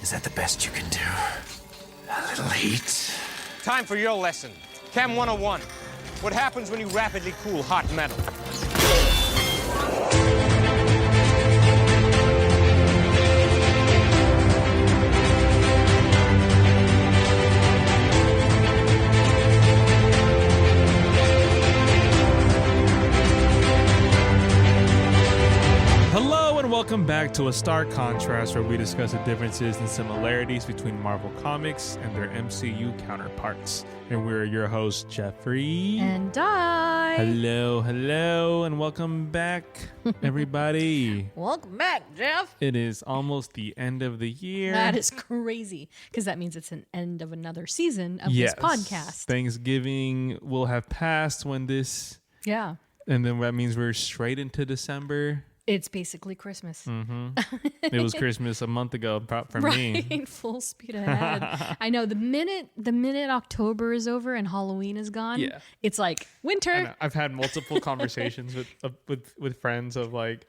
Is that the best you can do? A little heat. Time for your lesson. Chem 101. What happens when you rapidly cool hot metal? Hello and welcome back to A Stark Contrast, where we discuss the differences and similarities between Marvel Comics and their MCU counterparts. And we're your hosts, Geoffrey and Dai. Hello, and welcome back, everybody. Welcome back, Jeff. It is almost the end of the year. That is crazy, because that means it's an end of another season of this podcast. Thanksgiving will have passed when this... Yeah. And then that means we're straight into December. It's basically Christmas. Mm-hmm. It was Christmas a month ago for me. Right, full speed ahead. I know the minute October is over and Halloween is gone, it's like winter. I've had multiple conversations with friends of like,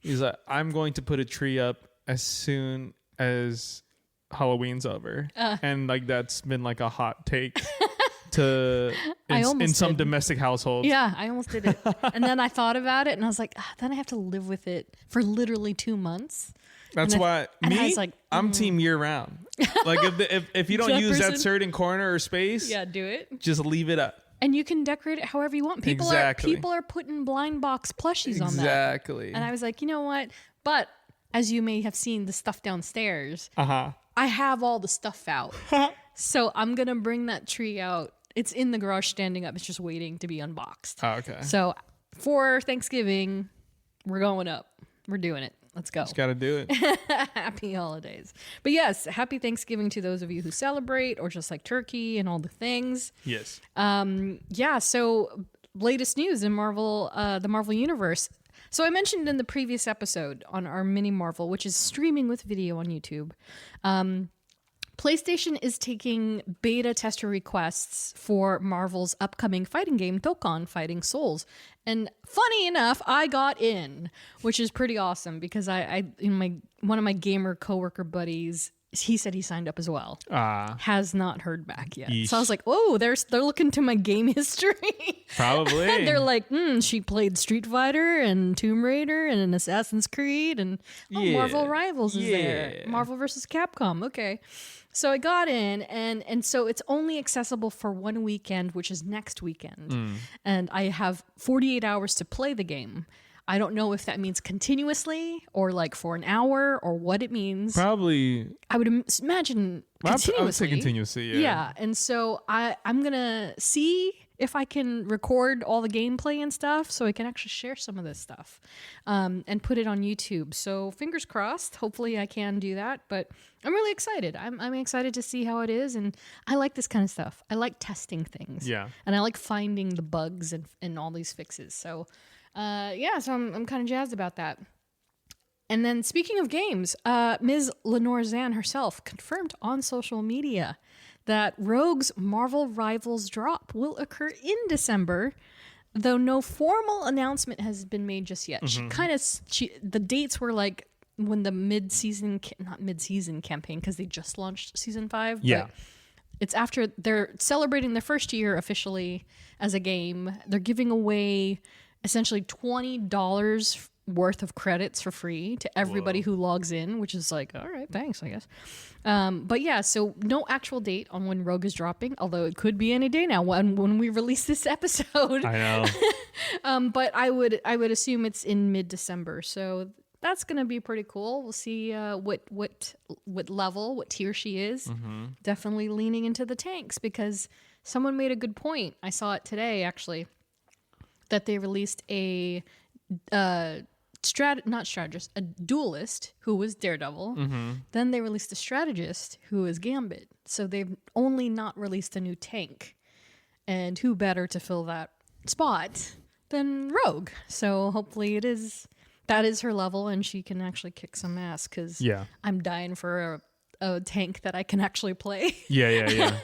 he's like, I'm going to put a tree up as soon as Halloween's over, and like that's been like a hot take. In some domestic households. Yeah, I almost did it. And then I thought about it and I was like, then I have to live with it for literally 2 months. That's why I'm team year round. Like if you don't use that certain corner or space, do it. Just leave it up. And you can decorate it however you want. People are putting blind box plushies on that. Exactly. And I was like, you know what? But as you may have seen the stuff downstairs, I have all the stuff out. So I'm going to bring that tree out. It's in the garage standing up. It's just waiting to be unboxed. Oh, okay. So for Thanksgiving, we're going up. We're doing it. Let's go. Just got to do it. Happy holidays. But yes, happy Thanksgiving to those of you who celebrate or just like turkey and all the things. Yes. So latest news in Marvel, the Marvel Universe. So I mentioned in the previous episode on our mini Marvel, which is streaming with video on YouTube, PlayStation is taking beta tester requests for Marvel's upcoming fighting game, Dokkan Fighting Souls. And funny enough, I got in, which is pretty awesome because one of my gamer coworker buddies, he said he signed up as well. Has not heard back yet. Yeesh. So I was like, oh, they're looking to my game history. Probably. And they're like, she played Street Fighter and Tomb Raider and an Assassin's Creed and Marvel Rivals is there. Marvel vs. Capcom. Okay. So I got in, and so it's only accessible for one weekend, which is next weekend. And I have 48 hours to play the game. I don't know if that means continuously or like for an hour or what it means. Probably. I would imagine continuously. I would say continuously, yeah. Yeah, and so I'm going to see if I can record all the gameplay and stuff so I can actually share some of this stuff and put it on YouTube. So fingers crossed. Hopefully I can do that, but I'm really excited. I'm excited to see how it is, and I like this kind of stuff. I like testing things. Yeah. And I like finding the bugs and all these fixes. So so I'm kind of jazzed about that. And then speaking of games, Ms. Lenore Zan herself confirmed on social media that Rogue's Marvel Rivals drop will occur in December, though no formal announcement has been made just yet. The dates were like when the not mid-season campaign, because they just launched season 5. Yeah. But it's after they're celebrating their first year officially as a game. They're giving away essentially $20 worth of credits for free to everybody who logs in, which is like, all right, thanks, I guess. But yeah, so no actual date on when Rogue is dropping, although it could be any day now when we release this episode. I know. But I would assume it's in mid-December, so that's gonna be pretty cool. We'll see what level, what tier she is. Definitely leaning into the tanks, because someone made a good point. I saw it today actually, that they released a duelist who was Daredevil. Then they released a strategist who is Gambit. So they've only not released a new tank. And who better to fill that spot than Rogue? So hopefully that is her level and she can actually kick some ass, because I'm dying for a tank that I can actually play. Yeah.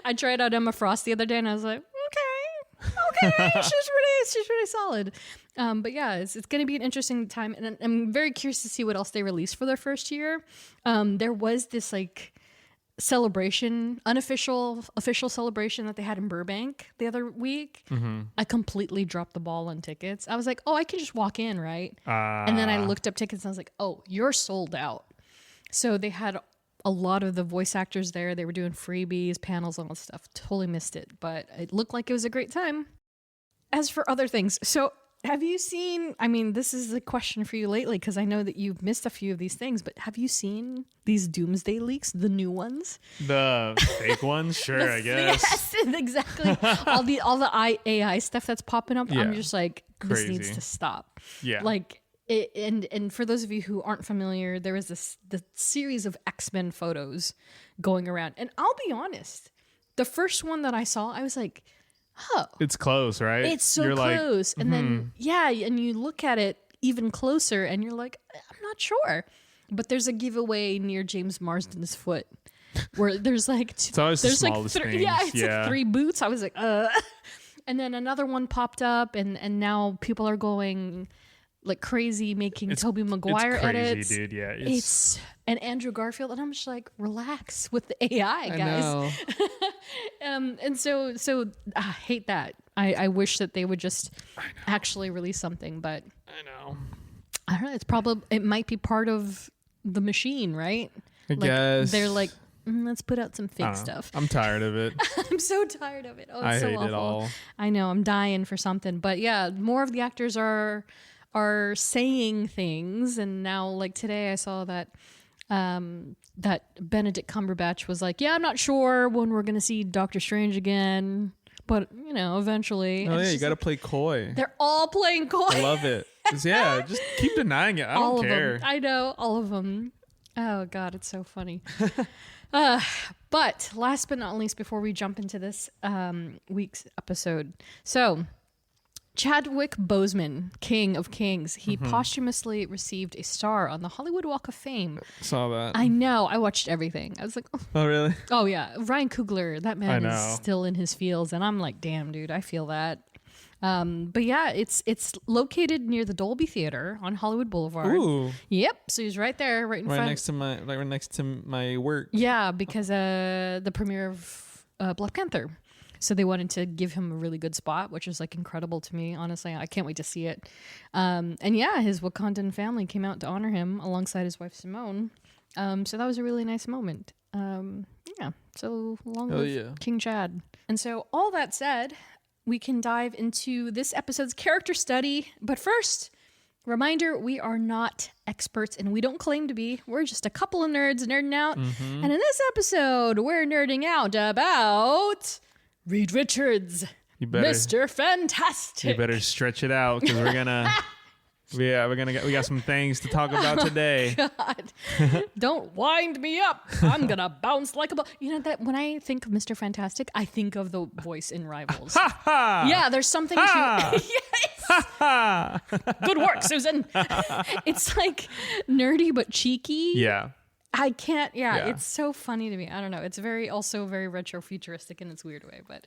I tried out Emma Frost the other day and I was like, okay, she's pretty it's just really solid. But yeah, it's going to be an interesting time, and I'm very curious to see what else they release for their first year. There was this like official celebration that they had in Burbank the other week. I completely dropped the ball on tickets. I was like, oh, I can just walk in, right? And then I looked up tickets and I was like, oh, you're sold out. So they had a lot of the voice actors there. They were doing freebies, panels, all that stuff. Totally missed it, but it looked like it was a great time. As for other things, so have you seen, I mean, this is a question for you lately, because I know that you've missed a few of these things, but have you seen these doomsday leaks, the new ones? The fake ones? Sure, I guess. Yes, exactly. all the AI stuff that's popping up, Yeah. I'm just like, this Crazy. needs to stop. Yeah. Like, and for those of you who aren't familiar, there was the series of X-Men photos going around. And I'll be honest, the first one that I saw, I was like, oh, It's close, right? it's so You're close. Like, and then, and you look at it even closer and you're like, I'm not sure. But there's a giveaway near James Marsden's foot where there's like, It's always the smallest things. yeah, it's like 3 boots. I was like, And then another one popped up and now people are going like crazy making Tobey Maguire it's crazy, edits. dude. Yeah. It's and Andrew Garfield, and I'm just like, relax with the AI, guys. I know. And so I hate that. I wish that they would just actually release something, but I know. I don't know. It might be part of the machine, right? I guess. They're like, let's put out some fake stuff. I'm tired of it. I'm so tired of it. Oh, it's I so hate awful. it all. I know. I'm dying for something, but yeah, more of the actors are saying things, and now like today I saw that that Benedict Cumberbatch was like, yeah, I'm not sure when we're gonna see Doctor Strange again, but you know, eventually. Oh And yeah, it's you just got to like, play coy. they're all playing coy. I love it. Yeah, just keep denying it. I all don't of care. them. I know, all of them. Oh God, it's so funny. But last but not least, before we jump into this week's episode, so Chadwick Boseman, King of Kings, he posthumously received a star on the Hollywood Walk of Fame. Saw that. I know. I watched everything. I was like, Oh really? oh yeah, Ryan Coogler, that man I is know. still in his feels, and I'm like, damn, dude, I feel that. But yeah, it's located near the Dolby Theater on Hollywood Boulevard. Ooh, Yep. So he's right there, right in right front. next to my work. Yeah, because the premiere of Black Panther. So they wanted to give him a really good spot, which is like incredible to me. Honestly, I can't wait to see it. And yeah, his Wakandan family came out to honor him alongside his wife Simone. So that was a really nice moment. Yeah. So long live King Chad. And so all that said, we can dive into this episode's character study. But first, reminder, we are not experts and we don't claim to be. We're just a couple of nerds nerding out. And in this episode, we're nerding out about Reed Richards, Mr. Fantastic. You better stretch it out because we're gonna. We got some things to talk about today. God, don't wind me up. I'm gonna bounce like a ball. You know that when I think of Mr. Fantastic, I think of the voice in Rivals. Yeah, there's something to yes. Good work, Susan. It's like nerdy but cheeky. Yeah. I can't. Yeah, Yeah. it's so funny to me. I don't know. It's also very retro futuristic in its weird way. But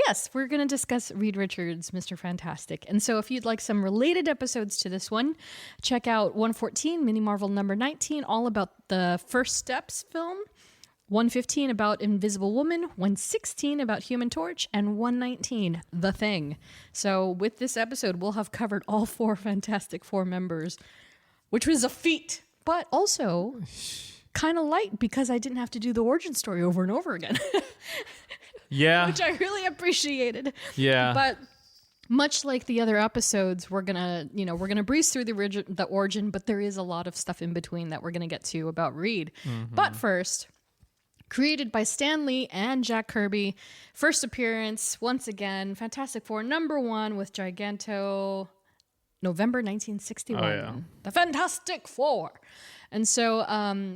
yes, we're going to discuss Reed Richards, Mr. Fantastic. And so if you'd like some related episodes to this one, check out 114, Mini Marvel number 19, all about the First Steps film. 115 about Invisible Woman, 116 about Human Torch, and 119, The Thing. So with this episode, we'll have covered all 4 Fantastic Four members, which was a feat, but also kind of light because I didn't have to do the origin story over and over again. Yeah. Which I really appreciated. Yeah. But much like the other episodes, we're gonna breeze through the origin, but there is a lot of stuff in between that we're gonna get to about Reed. But first, created by Stan Lee and Jack Kirby, first appearance once again, Fantastic Four #1 with Giganto, November 1961. Oh, yeah. The Fantastic Four. And so,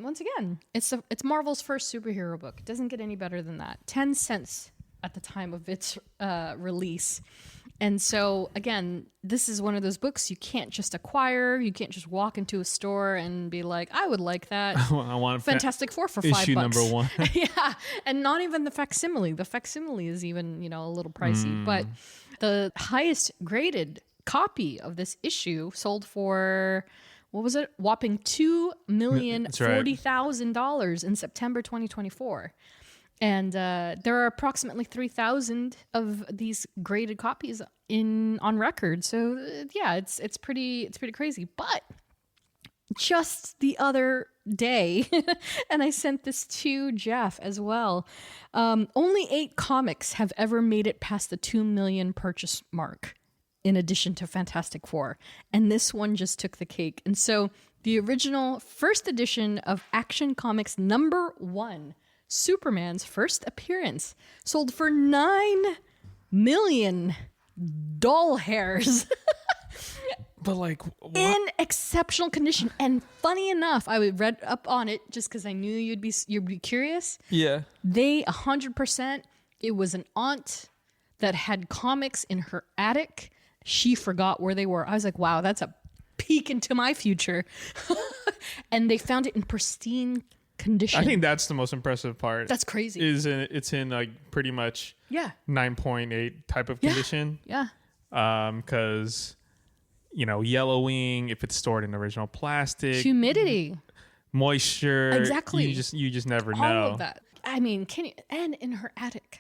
once again, it's Marvel's first superhero book. It doesn't get any better than that. 10 cents at the time of its release. And so, again, this is one of those books you can't just acquire. You can't just walk into a store and be like, I would like that. I want Fantastic Four for $5. issue #1. Yeah, and not even the facsimile. The facsimile is even, a little pricey. But the highest graded copy of this issue sold for, what was it? Whopping $2,040,000 in September 2024. And there are approximately 3,000 of these graded copies on record. So yeah, it's pretty crazy. But just the other day, and I sent this to Jeff as well, only 8 comics have ever made it past the 2 million purchase mark, in addition to Fantastic Four. And this one just took the cake. And so the original first edition of Action Comics #1, Superman's first appearance, sold for 9 million doll hairs. But like, in exceptional condition. And funny enough, I read up on it just because I knew you'd be curious. Yeah. They 100%. It was an aunt that had comics in her attic. She forgot where they were. I was like, wow, that's a peek into my future. And they found it in pristine condition. I think that's the most impressive part. That's crazy. It's in like pretty much 9.8 type of condition. Yeah. Because yellowing, if it's stored in original plastic, humidity, moisture, exactly. You just never know. All of that. I mean, and in her attic,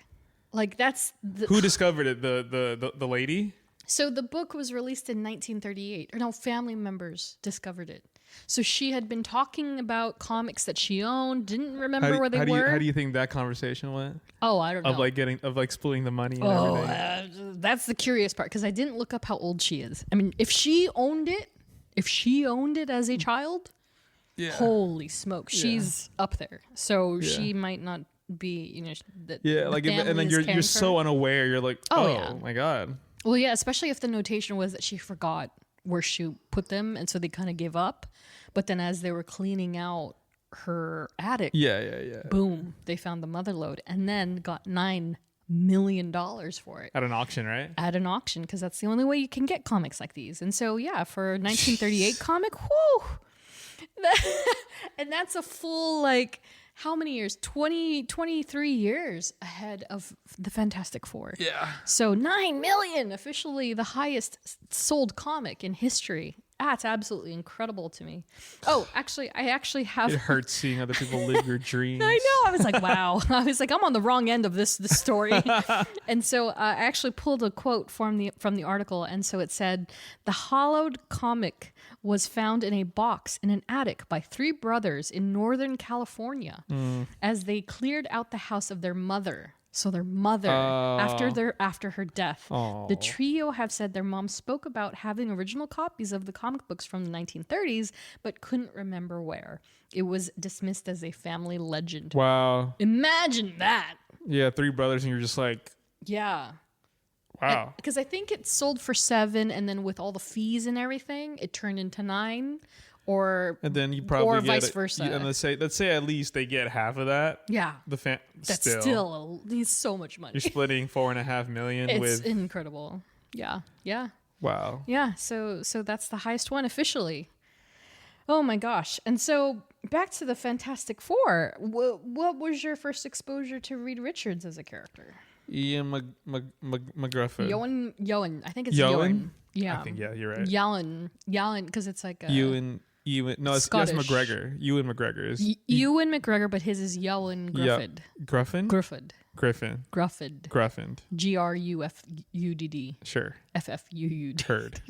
like that's who discovered it? The lady. So the book was released in 1938. Or no, family members discovered it. So she had been talking about comics that she owned, didn't remember where they were. How do you think that conversation went? Oh, I don't know. Of like splitting the money and everything. That's the curious part, because I didn't look up how old she is. I mean, if she owned it as a child, holy smokes, she's up there. So she might not be, and then you're so unaware. You're like, oh my God. Well, yeah, especially if the notation was that she forgot where she put them, and so they kind of gave up. But then as they were cleaning out her attic, boom, they found the mother lode, and then got $9 million for it. At an auction, right? At an auction, because that's the only way you can get comics like these. And so, yeah, for a 1938 comic, whoo! And that's a full, like, how many years? 23 years ahead of the Fantastic Four. Yeah. So 9 million, officially the highest sold comic in history. That's absolutely incredible to me. Oh, actually, I have. It hurts seeing other people live your dreams. I know. I was like, wow. I was like, I'm on the wrong end of this story. And so I actually pulled a quote from the article. And so it said, the hollowed comic was found in a box in an attic by 3 brothers in Northern California as they cleared out the house of their mother. So their mother, after her death, the trio have said their mom spoke about having original copies of the comic books from the 1930s, but couldn't remember where. It was dismissed as a family legend. Wow. Imagine that. Yeah, 3 brothers, and you're just like, yeah. Wow. Because I think it sold for 7, and then with all the fees and everything, it turned into 9. And then you probably or vice versa. And let's say at least they get half of that. Yeah, That's still it's so much money. You're splitting $4.5 million. It's incredible. Yeah. Wow. Yeah. So that's the highest one officially. Oh my gosh! And so back to the Fantastic Four. What was your first exposure to Reed Richards as a character? Ioan McGruffin. Ioan. I think it's Ioan. Yeah. I think you're right. Ioan, because it's like a Ioan. No, it's McGregor. Ioan McGregor is Ewan McGregor, but his is Ioan Gruffudd. Gruffin. Gruffud. Gruffud. Sure. FFUUD. Heard.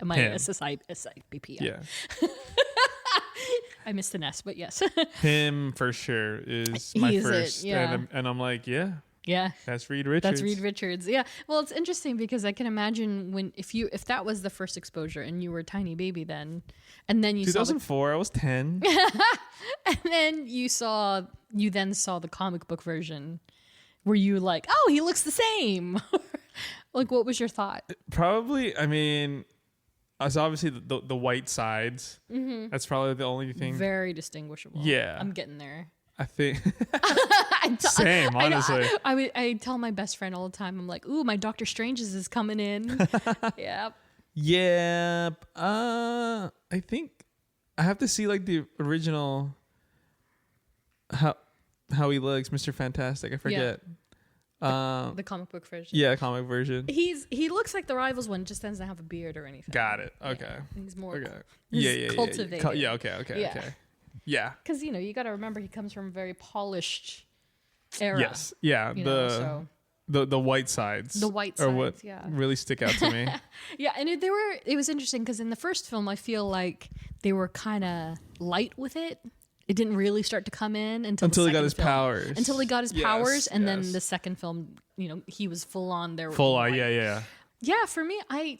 My SSIPP. Yeah. I missed an S, but yes. Him for sure is my first. And I'm like, yeah. Yeah, that's Reed Richards. Yeah, well, it's interesting because I can imagine if that was the first exposure and you were a tiny baby then, and then you 2004, I was 10, and then you saw the comic book version. Were you like, oh, he looks the same? Like, what was your thought? Probably, I mean, it's obviously the white sides. Mm-hmm. That's probably the only thing. Very distinguishable. Yeah, I'm getting there. I think same, honestly. I tell my best friend all the time, I'm like, ooh, my Doctor Strange's is coming in. Yep. Yeah. I think I have to see like the original how he looks, Mr. Fantastic. I forget. The comic book version. Yeah, comic version. He looks like the Rivals one, just doesn't have a beard or anything. Got it. Okay. Yeah, he's more Okay. he's cultivated. Yeah. Okay. Yeah. Because you got to remember he comes from a very polished era. Yes. Yeah. The white sides. The white are what sides, yeah. really stick out to me. Yeah, and it was interesting because in the first film I feel like they were kind of light with it. It didn't really start to come in until he got his film. powers. Until he got his powers, and yes. then the second film, he was full on there. Full on, yeah. Yeah, for me, I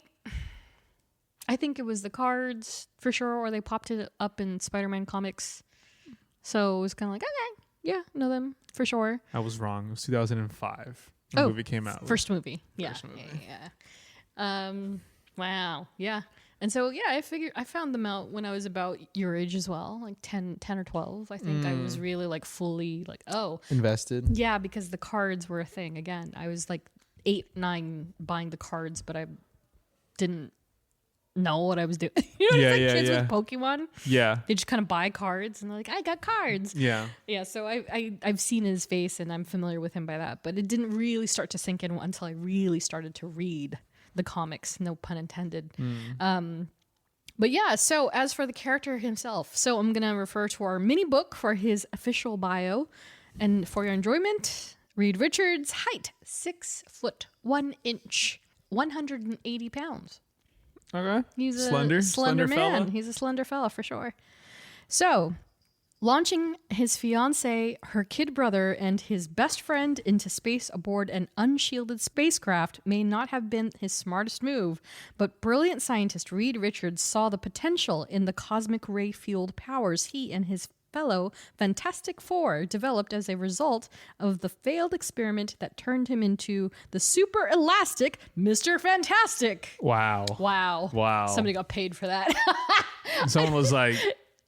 think it was the cards for sure, or they popped it up in Spider-Man comics. So it was kind of like, okay, yeah, know them for sure. I was wrong. It was 2005. The movie came out. First movie. Yeah. First movie. Yeah. Wow. Yeah. And so, I figured I found them out when I was about your age as well, like 10 or 12. I think I was really like fully like, invested. Yeah, because the cards were a thing. Again, I was like 8, 9 buying the cards, but I didn't know what I was doing. Kids with Pokemon. Yeah. They just kind of buy cards and they're like, I got cards. Yeah. Yeah. So I've seen his face and I'm familiar with him by that, but it didn't really start to sink in until I really started to read the comics, no pun intended. But yeah, so as for the character himself, so I'm going to refer to our mini book for his official bio. And for your enjoyment, Reed Richards, height 6 foot 1 inch, 180 pounds. Okay. He's a slender man. fella. He's a slender fella for sure. So, launching his fiancée, her kid brother, and his best friend into space aboard an unshielded spacecraft may not have been his smartest move, but brilliant scientist Reed Richards saw the potential in the cosmic ray-fueled powers he and his fellow Fantastic Four developed as a result of the failed experiment that turned him into the super elastic Mr. Fantastic. Wow. Somebody got paid for that. Someone was like,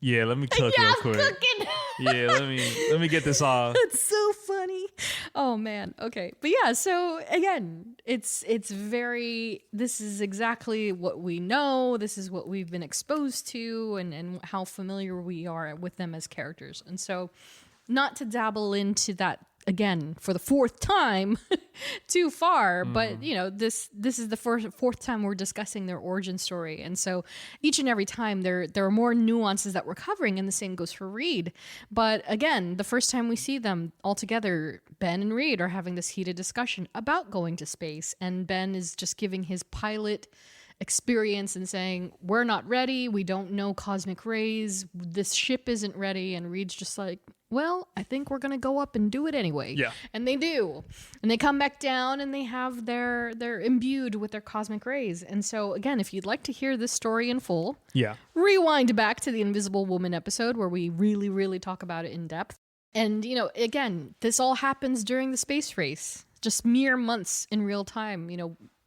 yeah, let me cook real quick. Cooking. Yeah, let me get this off. It's so funny. Oh man. Okay. But yeah, so again, this is exactly what we know. This is what we've been exposed to and how familiar we are with them as characters. And so not to dabble into that again for the fourth time too far, but this is the fourth time we're discussing their origin story, and so each and every time there are more nuances that we're covering, and the same goes for Reed. But again, the first time we see them all together, Ben and Reed are having this heated discussion about going to space, and Ben is just giving his pilot experience and saying, we're not ready, we don't know cosmic rays, this ship isn't ready, and Reed's just like, well, I think we're gonna go up and do it anyway. Yeah. And they do. And they come back down and they have they're imbued with their cosmic rays. And so again, if you'd like to hear this story in full, rewind back to the Invisible Woman episode where we really, really talk about it in depth. And again, this all happens during the space race, just mere months in real time,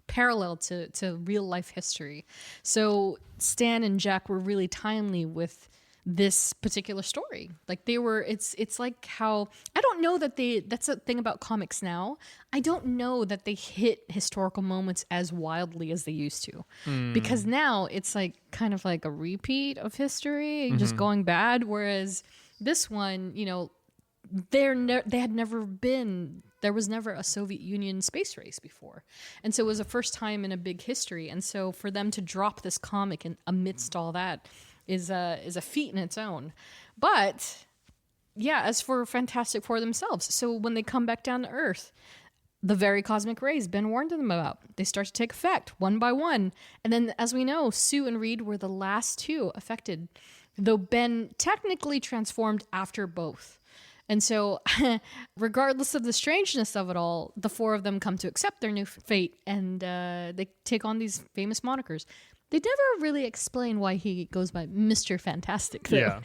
parallel to real life history. So Stan and Jack were really timely with this particular story. Like it's like how, I don't know that that's the thing about comics now. I don't know that they hit historical moments as wildly as they used to. Because now it's like kind of like a repeat of history, just going bad. Whereas this one, there was never a Soviet Union space race before. And so it was a first time in a big history. And so for them to drop this comic and amidst all that is a feat in its own. But yeah, as for Fantastic Four themselves, so when they come back down to Earth, the very cosmic rays Ben warned them about, they start to take effect one by one. And then, as we know, Sue and Reed were the last two affected, though Ben technically transformed after both. And so, regardless of the strangeness of it all, the four of them come to accept their new fate, and they take on these famous monikers. They never really explain why he goes by Mr. Fantastic, though. Yeah,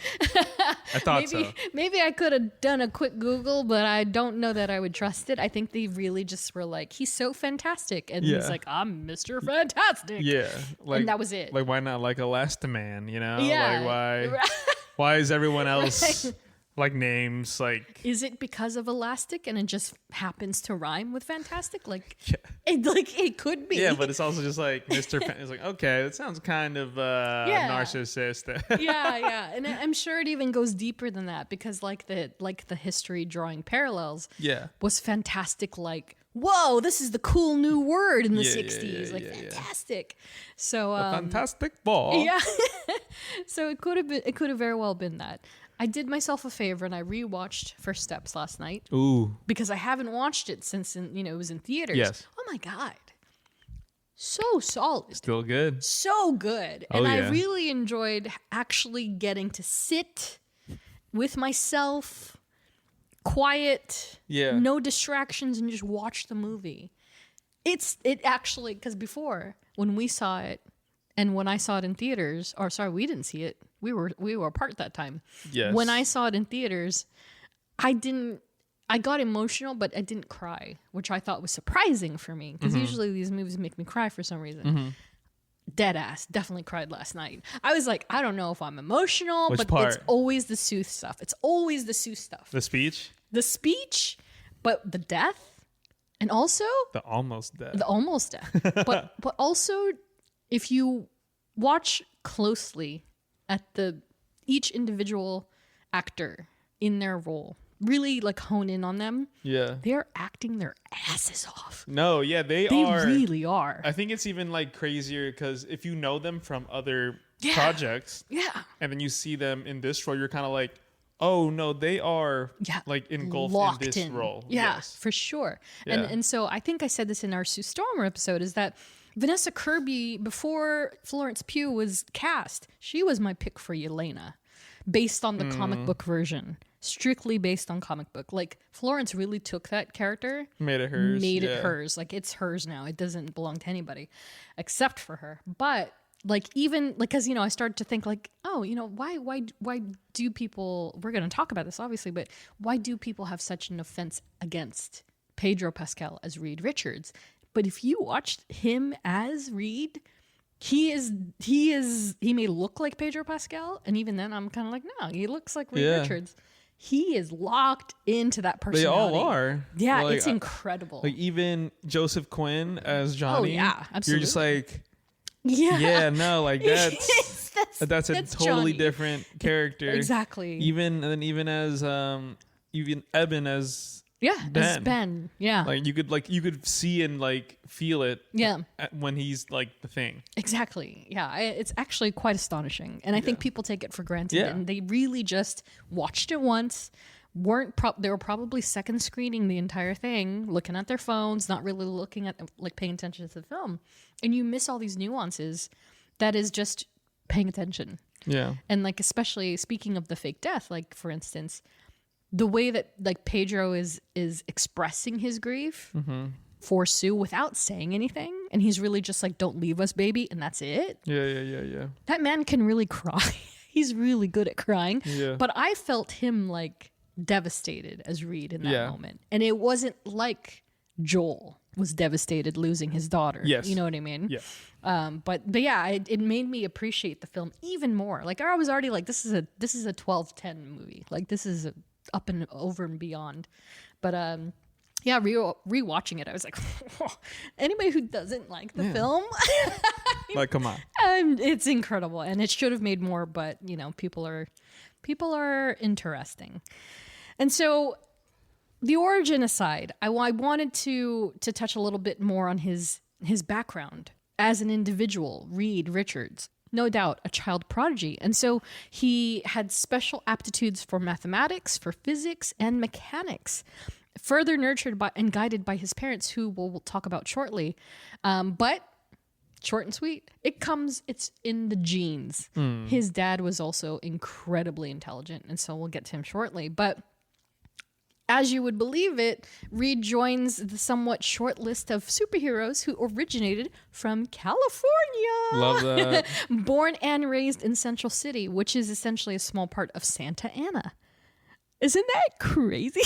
I thought so. Maybe I could have done a quick Google, but I don't know that I would trust it. I think they really just were like, he's so fantastic. And he's like, I'm Mr. Fantastic. Yeah. And that was it. Like, why not like Elastaman, Yeah. Like, why is everyone else... Like names, like... Is it because of elastic and it just happens to rhyme with fantastic? Like, it could be. Yeah, but it's also just like Mr. It's like, okay, that sounds kind of narcissist. yeah. And I'm sure it even goes deeper than that because like the history drawing parallels was fantastic, like whoa, this is the cool new word in the Yeah, 60s. yeah, Fantastic. So Fantastic Ball. yeah. So it could have very well been that. I did myself a favor and I rewatched First Steps last night Ooh. because I haven't watched it since it was in theaters. Yes. Oh my god. So solid. Still good. So good. Oh, And I yeah. really enjoyed actually getting to sit with myself, quiet, Yeah. no distractions, and just watch the movie. It actually, because before, when we saw it, and when I saw it in theaters, or sorry, we didn't see it. We were apart that time. Yes. When I saw it in theaters, I got emotional, but I didn't cry, which I thought was surprising for me, because usually these movies make me cry for some reason. Dead ass, definitely cried last night. I was like, I don't know if I'm emotional, Which but part? it's always the Sooth stuff. It's always the Sooth stuff. The speech? The speech, but the death, and also The almost death. the almost death. but also, if you watch closely at each individual actor in their role, really like hone in on them. Yeah. They're acting their asses off. No, yeah, they They are. really are. I think it's even like crazier because if you know them from other Yeah. projects Yeah. and then you see them in this role, you're kind of like, oh no, they are Yeah. like engulfed Locked in this role. Yeah, Yes. for sure. Yeah. And so I think I said this in our Sue Stormer episode, is that Vanessa Kirby, before Florence Pugh was cast, she was my pick for Yelena, based on the comic book version. Strictly based on comic book. Like, Florence really took that character, Made it hers. made yeah. it hers. Like, it's hers now. It doesn't belong to anybody except for her. But like, even like, because I started to think like, oh, why do people, we're going to talk about this obviously, but why do people have such an offense against Pedro Pascal as Reed Richards? But if you watched him as Reed, he may look like Pedro Pascal, and even then I'm kind of like, no, he looks like Reed Yeah. Richards. He is locked into that They personality. all are. Yeah, Like, it's incredible. Like even Joseph Quinn as Johnny. yeah, You're just like, yeah, yeah, no, like that's that's a totally Johnny. different character. Exactly. Even as even Eben as Yeah, as Ben. Ben. Yeah, like you could see and like feel it. yeah, When he's like the Thing. exactly. Yeah, it's actually quite astonishing, and I think people take it for granted, Yeah. and they really just watched it once. They were probably second screening the entire thing, looking at their phones, not really looking at like paying attention to the film, and you miss all these nuances. That is just paying attention, Yeah. and like especially speaking of the fake death, like for instance, the way that like Pedro is expressing his grief for Sue without saying anything, and he's really just like, "Don't leave us, baby," and that's it. Yeah. That man can really cry. He's really good at crying. Yeah. But I felt him like devastated as Reed in that Yeah. moment, and it wasn't like Joel was devastated losing his daughter. Yes. You know what I mean? Yeah. But yeah, it made me appreciate the film even more. Like I was already like, this is a 12-10 movie. Like this is up and over and beyond. But yeah, rewatching it, I was like, anybody who doesn't like the film, Like, come on. it's incredible, and it should have made more. But people are interesting, and so the origin aside, I wanted to touch a little bit more on his background as an individual. Reed Richards, no doubt a child prodigy, and so he had special aptitudes for mathematics, for physics, and mechanics, further nurtured by and guided by his parents, who we'll talk about shortly. But short and sweet, it's in the genes. His dad was also incredibly intelligent, and so we'll get to him shortly. But as you would believe it, Reed joins the somewhat short list of superheroes who originated from California. Love that. Born and raised in Central City, which is essentially a small part of Santa Ana. Isn't that crazy?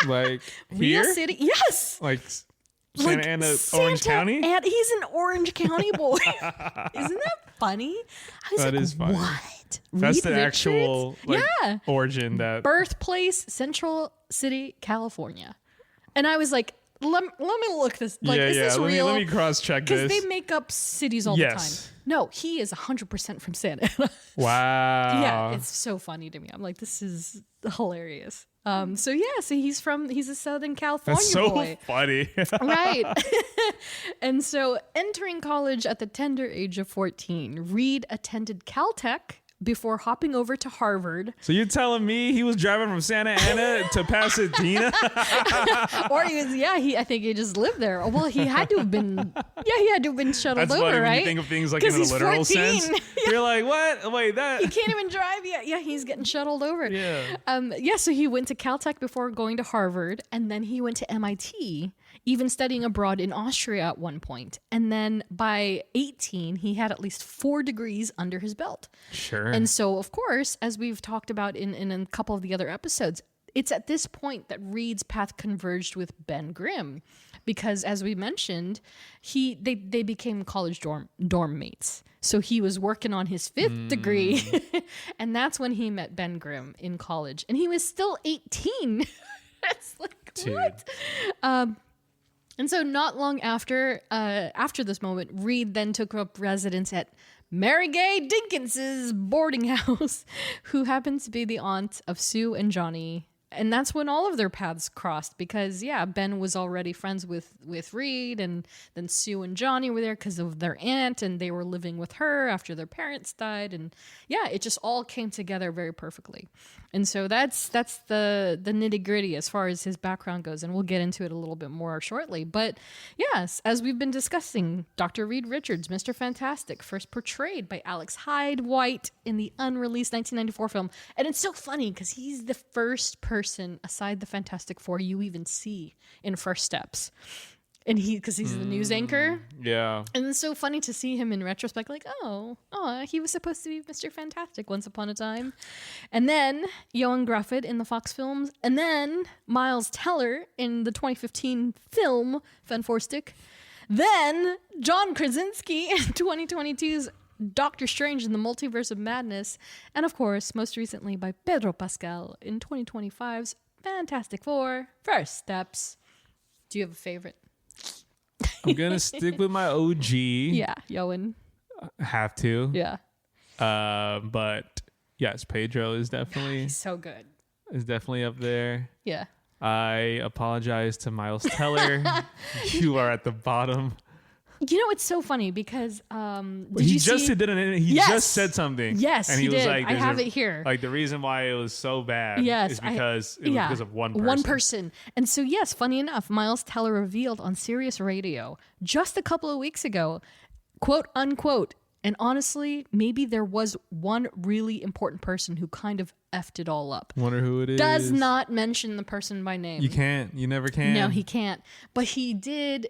Like Real here? city? Yes. Like Santa Ana, Orange County? And he's an Orange County boy. Isn't that funny? I was That like, is funny. what? That's Reed the Richards? actual Yeah. origin that Birthplace, Central City, California. And I was like, let me look this. Like, is this real? Let me cross check Because this. they make up cities all the Yes. time. No, he is 100% from Santa Ana. Wow. Yeah, it's so funny to me. I'm like, this is hilarious. So he's a Southern California That's so boy. funny. Right. And so entering college at the tender age of 14, Reed attended Caltech before hopping over to Harvard. So you're telling me he was driving from Santa Ana to Pasadena? Or I think he just lived there. Well, he had to have been shuttled That's over, funny right? when you think of things like 'Cause in a he's literal 14. sense. You're like, what? Wait, that. He can't even drive yet. Yeah, he's getting shuttled over. Yeah. So he went to Caltech before going to Harvard, and then he went to MIT, even studying abroad in Austria at one point. And then by 18, he had at least 4 degrees under his belt. Sure. And so, of course, as we've talked about in a couple of the other episodes, it's at this point that Reed's path converged with Ben Grimm, because as we mentioned, they became college dorm mates. So he was working on his 5th degree, and that's when he met Ben Grimm in college, and he was still 18. It's like, Dude. what? And so not long after this moment, Reed then took up residence at Mary Gay Dinkins's boarding house, who happens to be the aunt of Sue and Johnny. And that's when all of their paths crossed, because Ben was already friends with Reed, and then Sue and Johnny were there because of their aunt, and they were living with her after their parents died, and it just all came together very perfectly. And so that's the nitty gritty as far as his background goes, and we'll get into it a little bit more shortly. But yes, as we've been discussing, Dr. Reed Richards, Mr. Fantastic, first portrayed by Alex Hyde White in the unreleased 1994 film, and it's so funny because he's the first person aside the Fantastic Four you even see in First Steps, and because he's the news anchor. Yeah. And it's so funny to see him in retrospect, like, he was supposed to be Mr. Fantastic once upon a time. And then Ioan Gruffudd in the Fox films, and then Miles Teller in the 2015 film Fantastic. Then John Krasinski in 2022's Doctor Strange in the Multiverse of Madness, and of course, most recently by Pedro Pascal in 2025's Fantastic Four, First Steps. Do you have a favorite? I'm going to stick with my OG. Yeah, Ioan. Have to. Yeah. But yes, Pedro is definitely He's so good. up there. Yeah. I apologize to Miles Teller. You are at the bottom. You know, it's so funny because He just said something. Yes, and he was did. like, I have it here. Like the reason why it was so bad is because it was because of one person. One person. And so, yes, funny enough, Miles Teller revealed on Sirius Radio just a couple of weeks ago, quote unquote, and honestly, maybe there was one really important person who kind of effed it all up. Wonder who it is. Does not mention the person by name. You can't. You never can. No, he can't. But he did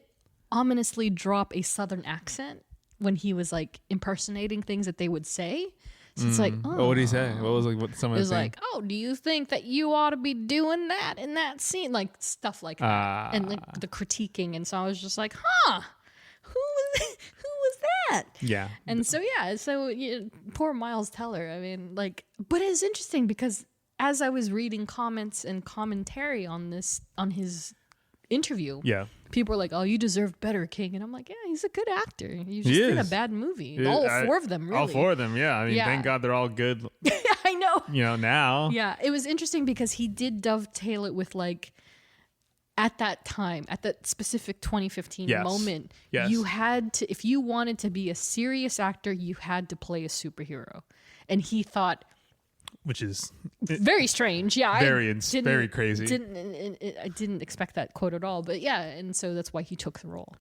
ominously drop a Southern accent when he was like impersonating things that they would say. So it's like, what did he say? What was like what some of it the was like, do you think that you ought to be doing that in that scene? Like stuff like that. And like the critiquing. And so I was just like, who was that? Yeah. And so, poor Miles Teller. I mean, like, but it's interesting because as I was reading comments and commentary on his interview, people were like, "Oh, you deserve better, King," and I'm like, "Yeah, he's a good actor. You just did a bad movie. All 4 of them, really. All 4 of them, yeah. I mean, thank God they're all good. I know. Now. Yeah, it was interesting because he did dovetail it with like, at that time, at that specific 2015 moment, you had to, if you wanted to be a serious actor, you had to play a superhero, and he thought. Which is very strange. Yeah. Very crazy. I didn't expect that quote at all, but yeah. And so that's why he took the role.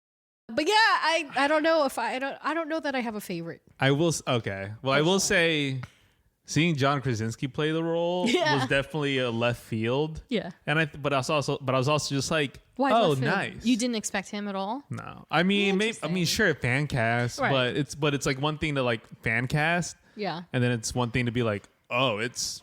But yeah, I don't know if I don't know that I have a favorite. I will. Okay. Well, I will say seeing John Krasinski play the role was definitely a left field. Yeah. And but I was also just like, why nice. You didn't expect him at all? No. I mean, sure, fan cast, right. but it's like one thing to like fan cast. Yeah. And then it's one thing to be like, oh, it's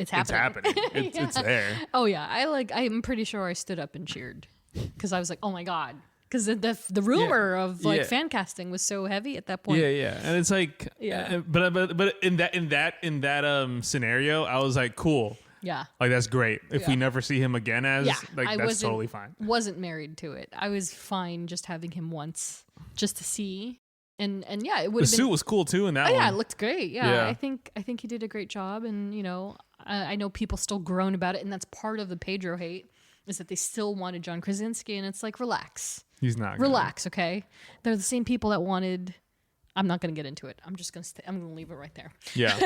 happening. It's there. Oh yeah, I'm pretty sure I stood up and cheered because I was like, oh my God, because the rumor of like fan casting was so heavy at that point. Yeah, and it's like, but in that scenario, I was like, cool. Yeah, like that's great. If we never see him again, that's totally fine. Wasn't married to it. I was fine just having him once, just to see. And yeah, it would. The suit was cool too in that one. Yeah, it looked great. Yeah, I think he did a great job, and I know people still groan about it, and that's part of the Pedro hate, is that they still wanted John Krasinski, and it's like, relax. He's not. Relax, okay? They're the same people that wanted... I'm not going to get into it. I'm just going to I'm going to leave it right there. Yeah.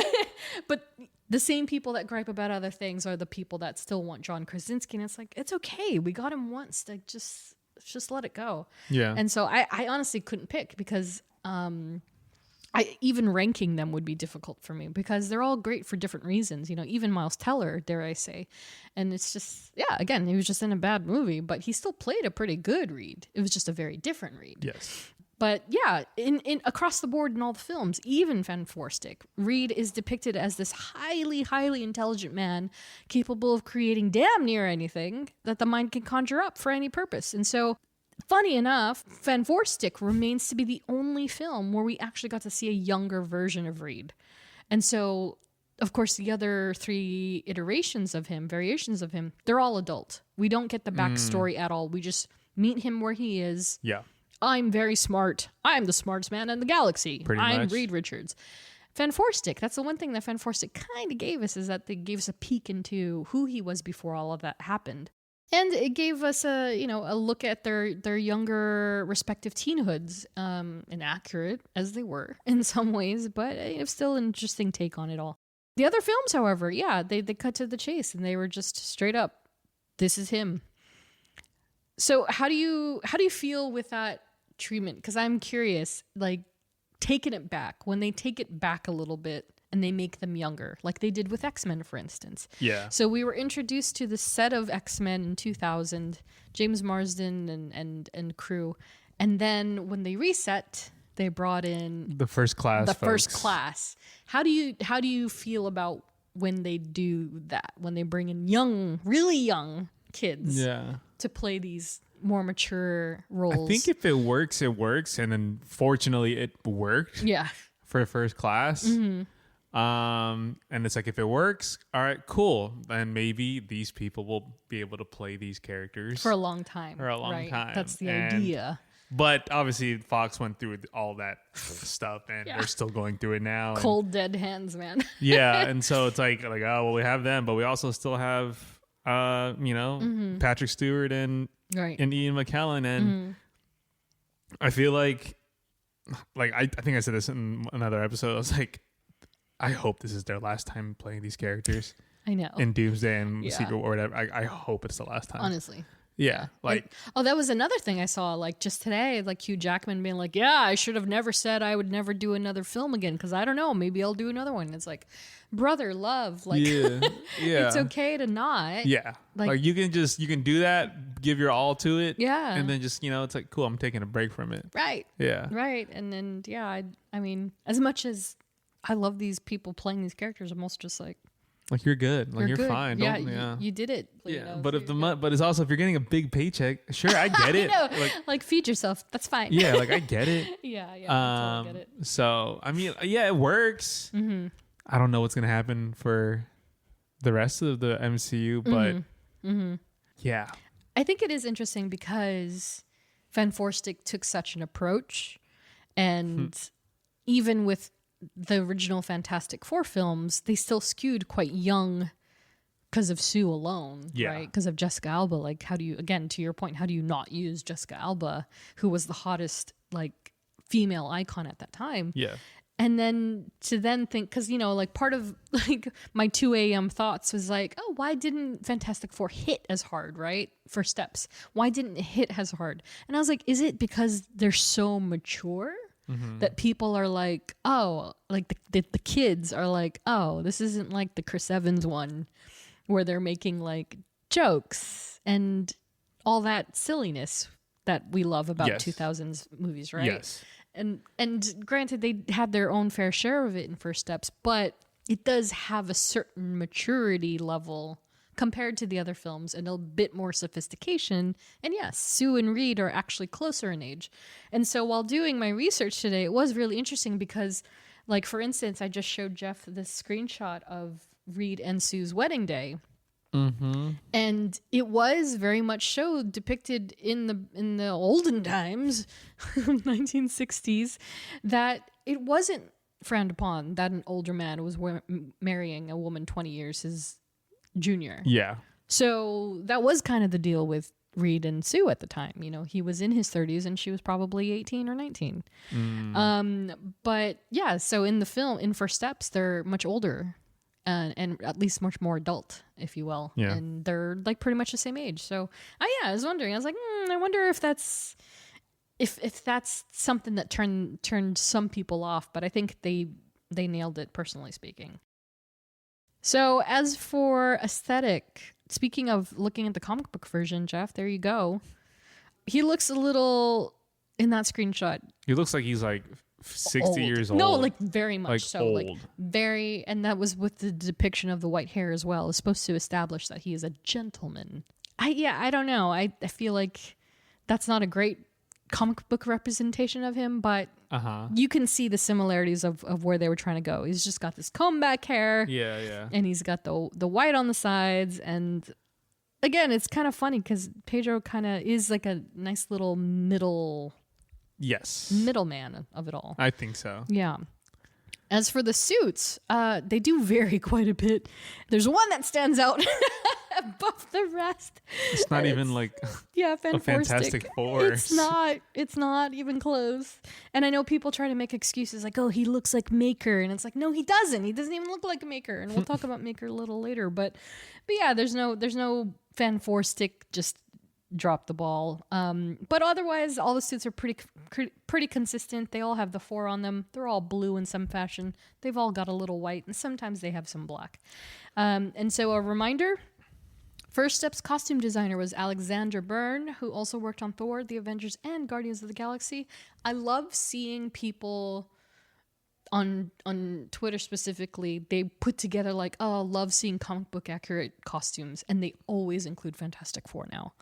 But the same people that gripe about other things are the people that still want John Krasinski, and it's like, it's okay. We got him once. Like, just let it go. Yeah. And so I honestly couldn't pick because even ranking them would be difficult for me because they're all great for different reasons. You know, even Miles Teller, dare I say. And it's just, yeah, again, he was just in a bad movie, but he still played a pretty good Reed. It was just a very different Reed. Yes. But yeah, in across the board in all the films, even Van Forstik, Reed is depicted as this highly, highly intelligent man capable of creating damn near anything that the mind can conjure up for any purpose. And so, funny enough, Van Forstik remains to be the only film where we actually got to see a younger version of Reed. And so, of course, the other 3 iterations of him, variations of him, they're all adult. We don't get the backstory at all. We just meet him where he is. Yeah. I'm very smart. I'm the smartest man in the galaxy. I'm much. Reed Richards. Van Forstik, that's the one thing that Van Forstik kind of gave us, is that they gave us a peek into who he was before all of that happened. And it gave us a look at their younger respective teenhoods, inaccurate as they were in some ways, but it's still an interesting take on it all. The other films, however, yeah, they cut to the chase and they were just straight up, this is him. So how do you feel with that treatment? Because I'm curious, like taking it back, when they take it back a little bit and they make them younger, like they did with X-Men, for instance. Yeah. So we were introduced to the set of X-Men in 2000, James Marsden and crew, and then when they reset, they brought in The first class. First class. How do you feel about when they do that? When they bring in young, really young kids, Yeah. to play these more mature roles. I think if it works, it works, and unfortunately, it worked. Yeah. For first class. Mm-hmm. And it's like, if it works, all right, cool. Then maybe these people will be able to play these characters For a long time. time. That's the And- idea. But obviously, Fox went through all that stuff, and Yeah. they're still going through it now. Cold dead hands, man. Yeah, and so it's like, oh well, we have them, but we also still have Patrick Stewart and Right. Ian McKellen, and I feel like I think I said this in another episode. I was like, I hope this is their last time playing these characters I know. in Doomsday and Yeah. Secret War, whatever. I hope it's the last time. Honestly. Yeah, like That was another thing I saw, like just today, like Hugh Jackman being like, yeah, I should have never said I would never do another film again because I don't know, maybe I'll do another one. And it's like, brother, love, like, yeah, it's okay to not. Yeah, Like- like you can do that, give your all to it. Yeah. and then just it's like, cool, I'm taking a break from it. Right. Yeah, Right. And then, yeah, I mean, as much as I love these people playing these characters, I'm also just like, like you're good, like you're good. fine. Yeah, Don't, you did it. Yeah, but if but it's also, if you're getting a big paycheck, sure, I get it. I know. Like, Like, feed yourself. That's fine. yeah, like I get it. yeah, I totally get it. So I mean, yeah, it works. Mm-hmm. I don't know what's gonna happen for the rest of the MCU, but yeah, I think it is interesting because Van Forstik took such an approach, and even with the original Fantastic Four films, they still skewed quite young because of Sue alone, Yeah. right? Because of Jessica Alba. Like, how do you, again, to your point, how do you not use Jessica Alba, who was the hottest, like, female icon at that time? yeah, And then to then think, because, like part of like my 2 a.m. thoughts was like, oh, why didn't Fantastic Four hit as hard, right? For Steps. Why didn't it hit as hard? And I was like, is it because they're so mature that people are like, oh, like the kids are like, oh, this isn't like the Chris Evans one where they're making like jokes and all that silliness that we love about Yes. 2000s movies, right? yes, And granted, they had their own fair share of it in First Steps, but it does have a certain maturity level compared to the other films and a bit more sophistication. And yes, Sue and Reed are actually closer in age. And so while doing my research today, it was really interesting because, like, for instance, I just showed Jeff this screenshot of Reed and Sue's wedding day. And it was very much so depicted in the olden times, 1960s, that it wasn't frowned upon that an older man was marrying a woman 20 years his junior. Yeah. So that was kind of the deal with Reed and Sue at the time. You know, he was in his 30s and she was probably 18 or 19. But yeah, so in the film, in First Steps, they're much older and at least much more adult, if you will. Yeah. And they're like pretty much the same age. So I was wondering, I was like, I wonder if that's something that turned some people off, but I think they nailed it, personally speaking. So as for aesthetic, speaking of looking at the comic book version, Jeff, there you go. He looks a little, in that screenshot, He looks like he's like 60 old. years old. No, like very much Like so. old. Like very, and that was with the depiction of the white hair as well. It's supposed to establish that he is a gentleman. I don't know. I feel like that's not a great comic book representation of him, but you can see the similarities of where they were trying to go. He's just got this comb back hair. Yeah. And he's got the white on the sides. And again, it's kind of funny because Pedro kind of is like a nice little middleman of it all. I think so. Yeah. As for the suits, they do vary quite a bit. There's one that stands out above the rest. It's not even like a Fantastic Four. It's not even close. And I know people try to make excuses like, oh, he looks like Maker. And it's like, no, he doesn't. He doesn't even look like Maker. And we'll talk about Maker a little later. But yeah, there's no Fan Four stick, just drop the ball. But otherwise, all the suits are pretty consistent. They all have the 4 on them. They're all blue in some fashion. They've all got a little white, and sometimes they have some black. And so a reminder, First Step's costume designer was Alexander Byrne, who also worked on Thor, The Avengers, and Guardians of the Galaxy. I love seeing people on Twitter specifically, they put together like, oh, I love seeing comic book accurate costumes, and they always include Fantastic Four now.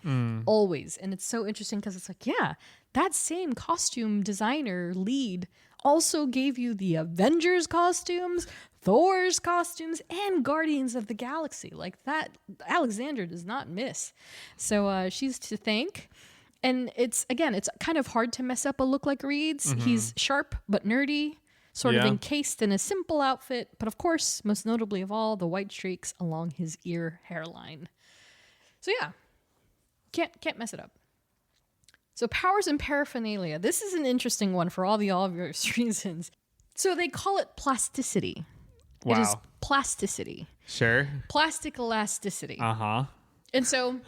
Always. And it's so interesting because it's like, yeah, that same costume designer lead also gave you the Avengers costumes, Thor's costumes, and Guardians of the Galaxy. Like that, Alexander does not miss. So she's to thank. And it's kind of hard to mess up a look like Reed's. He's sharp but nerdy, sort of encased in a simple outfit, but of course, most notably of all, the white streaks along his ear hairline. So yeah, can't mess it up. So powers and paraphernalia. This is an interesting one for all the obvious reasons. So they call it plasticity. Wow. It is plasticity. Sure. Plastic elasticity. Uh-huh. And so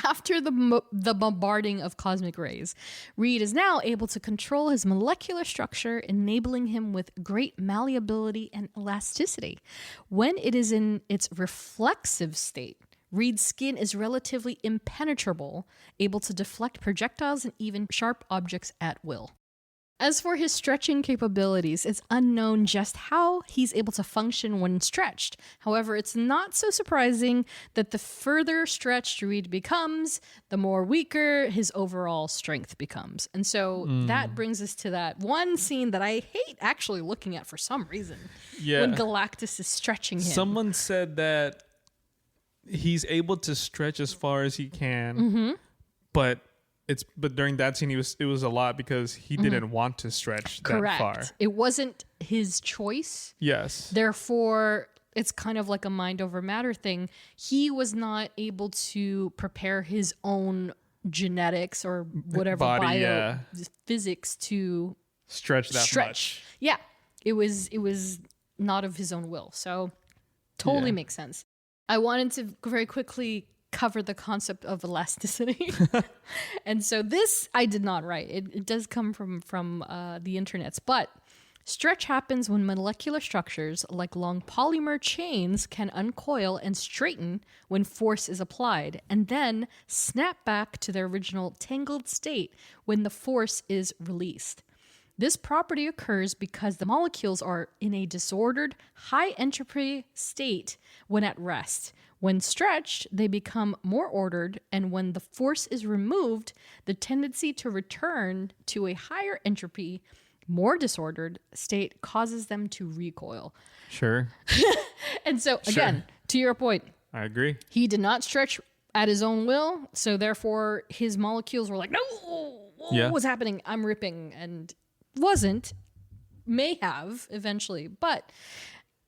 after the bombarding of cosmic rays, Reed is now able to control his molecular structure, enabling him with great malleability and elasticity. When it is in its reflexive state, Reed's skin is relatively impenetrable, able to deflect projectiles and even sharp objects at will. As for his stretching capabilities, it's unknown just how he's able to function when stretched. However, it's not so surprising that the further stretched Reed becomes, the more weaker his overall strength becomes. And so that brings us to that one scene that I hate actually looking at for some reason. Yeah. When Galactus is stretching him. Someone said that he's able to stretch as far as he can, but during that scene it was a lot because he didn't want to stretch that far. It wasn't his choice. Yes. Therefore, it's kind of like a mind over matter thing. He was not able to prepare his own genetics or whatever body, physics to stretch that much. Yeah. It was not of his own will. So totally makes sense. I wanted to very quickly cover the concept of elasticity. And so this I did not write. It does come from the internets, but stretch happens when molecular structures like long polymer chains can uncoil and straighten when force is applied and then snap back to their original tangled state when the force is released. This property occurs because the molecules are in a disordered, high entropy state when at rest. When stretched, they become more ordered, and when the force is removed, the tendency to return to a higher entropy, more disordered state causes them to recoil. Sure. And so, again, to your point, I agree. he did not stretch at his own will, so therefore his molecules were like, no, what's happening? I'm ripping, and wasn't. may have eventually. But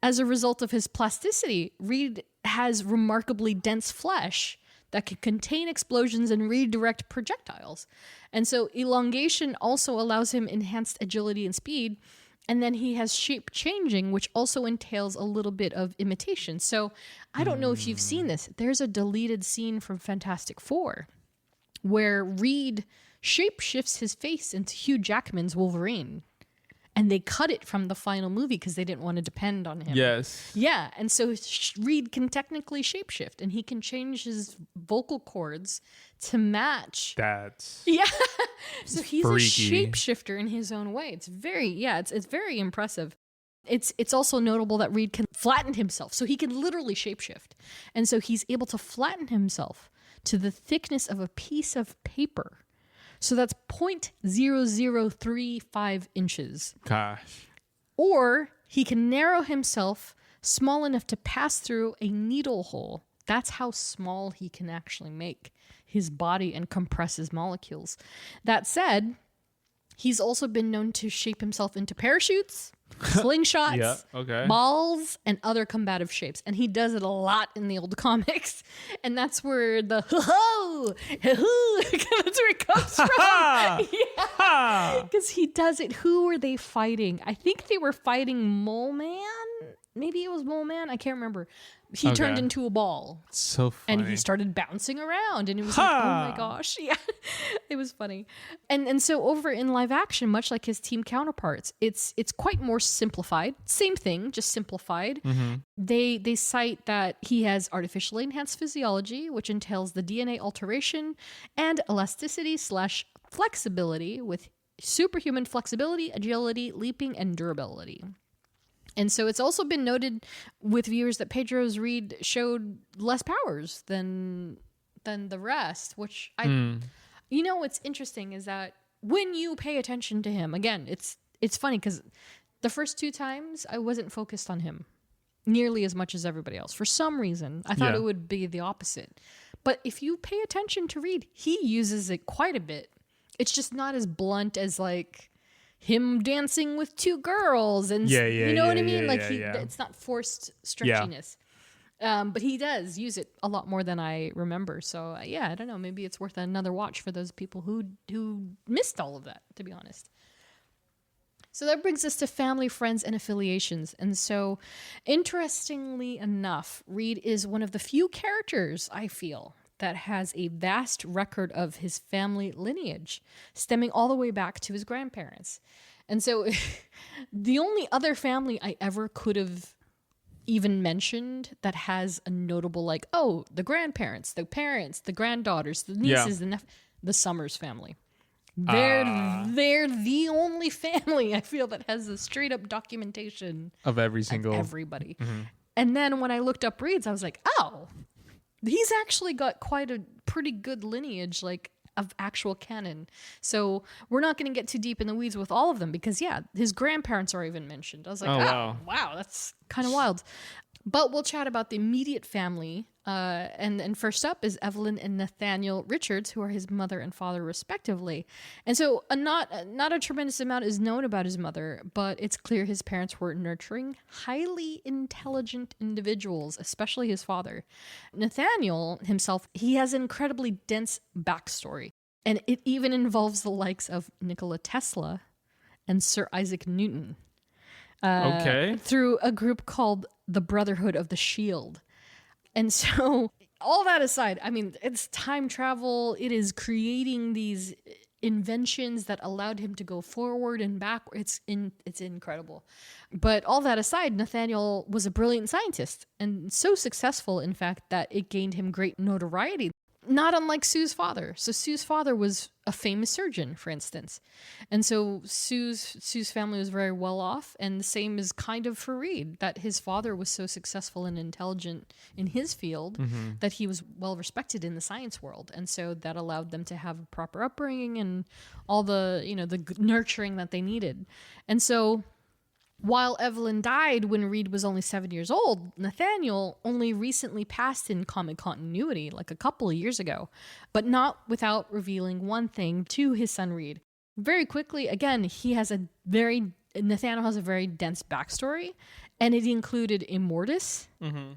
as a result of his plasticity, Reed has remarkably dense flesh that can contain explosions and redirect projectiles. And so elongation also allows him enhanced agility and speed. And then he has shape changing, which also entails a little bit of imitation. So I don't know if you've seen this. There's a deleted scene from Fantastic Four where Reed shapeshifts his face into Hugh Jackman's Wolverine. And they cut it from the final movie because they didn't want to depend on him. Yes. Yeah, and so Reed can technically shapeshift, and he can change his vocal cords to match. That's Yeah, so he's freaky. a shapeshifter in his own way. It's very, it's very impressive. It's also notable that Reed can flatten himself, so he can literally shapeshift, and so he's able to flatten himself to the thickness of a piece of paper. So that's 0.0035 inches. Gosh. Or he can narrow himself small enough to pass through a needle hole. That's how small he can actually make his body and compress his molecules. That said, he's also been known to shape himself into parachutes, slingshots, Yeah, okay. balls, and other combative shapes. And he does it a lot in the old comics. And that's where the ho-ho, that's where it comes from. Yeah. Because he does it. Who were they fighting? I think they were fighting Mole Man. Maybe it was Mole Man. I can't remember. He turned into a ball. So funny. And he started bouncing around, and it was like, oh my gosh. Yeah, it was funny. And so over in live action, much like his team counterparts, it's quite more simplified. Same thing, just simplified. They cite that he has artificially enhanced physiology, which entails the DNA alteration and elasticity/flexibility with superhuman flexibility, agility, leaping, and durability. And so it's also been noted with viewers that Pedro's Reed showed less powers than the rest, which you know, what's interesting is that when you pay attention to him, again, it's funny because the first 2 times I wasn't focused on him nearly as much as everybody else. For some reason, I thought it would be the opposite. But if you pay attention to Reed, he uses it quite a bit. It's just not as blunt as like him dancing with 2 girls and you know what I mean? It's not forced stretchiness. But he does use it a lot more than I remember. So I don't know. Maybe it's worth another watch for those people who missed all of that, to be honest. So that brings us to family, friends, and affiliations. And so, interestingly enough, Reed is one of the few characters, I feel, that has a vast record of his family lineage, stemming all the way back to his grandparents. And so the only other family I ever could have even mentioned that has a notable, like, oh, the grandparents, the parents, the granddaughters, the nieces, the Summers family. They're the only family I feel that has a straight up documentation of every single everybody. And then when I looked up Reed's, I was like, oh, he's actually got quite a pretty good lineage, like, of actual canon. So we're not going to get too deep in the weeds with all of them because, his grandparents are even mentioned. I was like, wow, that's kind of wild. But we'll chat about the immediate family. And first up is Evelyn and Nathaniel Richards, who are his mother and father, respectively. And so not a tremendous amount is known about his mother, but it's clear his parents were nurturing, highly intelligent individuals, especially his father. Nathaniel himself, he has an incredibly dense backstory, and it even involves the likes of Nikola Tesla and Sir Isaac Newton. Through a group called the Brotherhood of the Shield. And so, all that aside, I mean, it's time travel. It is creating these inventions that allowed him to go forward and backward. It's incredible. But all that aside, Nathaniel was a brilliant scientist and so successful, in fact, that it gained him great notoriety. Not unlike Sue's father. So Sue's father was a famous surgeon, for instance. And so Sue's family was very well off, and the same is kind of for Reed, that his father was so successful and intelligent in his field that he was well respected in the science world. And so that allowed them to have a proper upbringing and all the, the nurturing that they needed. And so while Evelyn died when Reed was only 7 years old, Nathaniel only recently passed in comic continuity, like a couple of years ago, but not without revealing one thing to his son Reed. Very quickly, again, he has a very Nathaniel has a very dense backstory, and it included Immortus.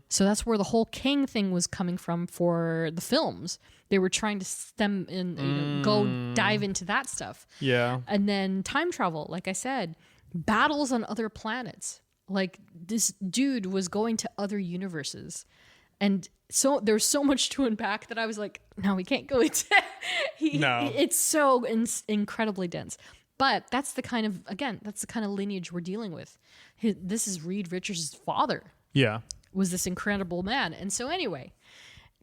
So that's where the whole king thing was coming from for the films. They were trying to stem and go dive into that stuff. Yeah. And then time travel, like I said, battles on other planets. Like this dude was going to other universes. And so there's so much to unpack that I was like, no, we can't go into No. It's so incredibly dense. But that's the kind of lineage we're dealing with. This is Reed Richards' father. Yeah. Was this incredible man. And so anyway,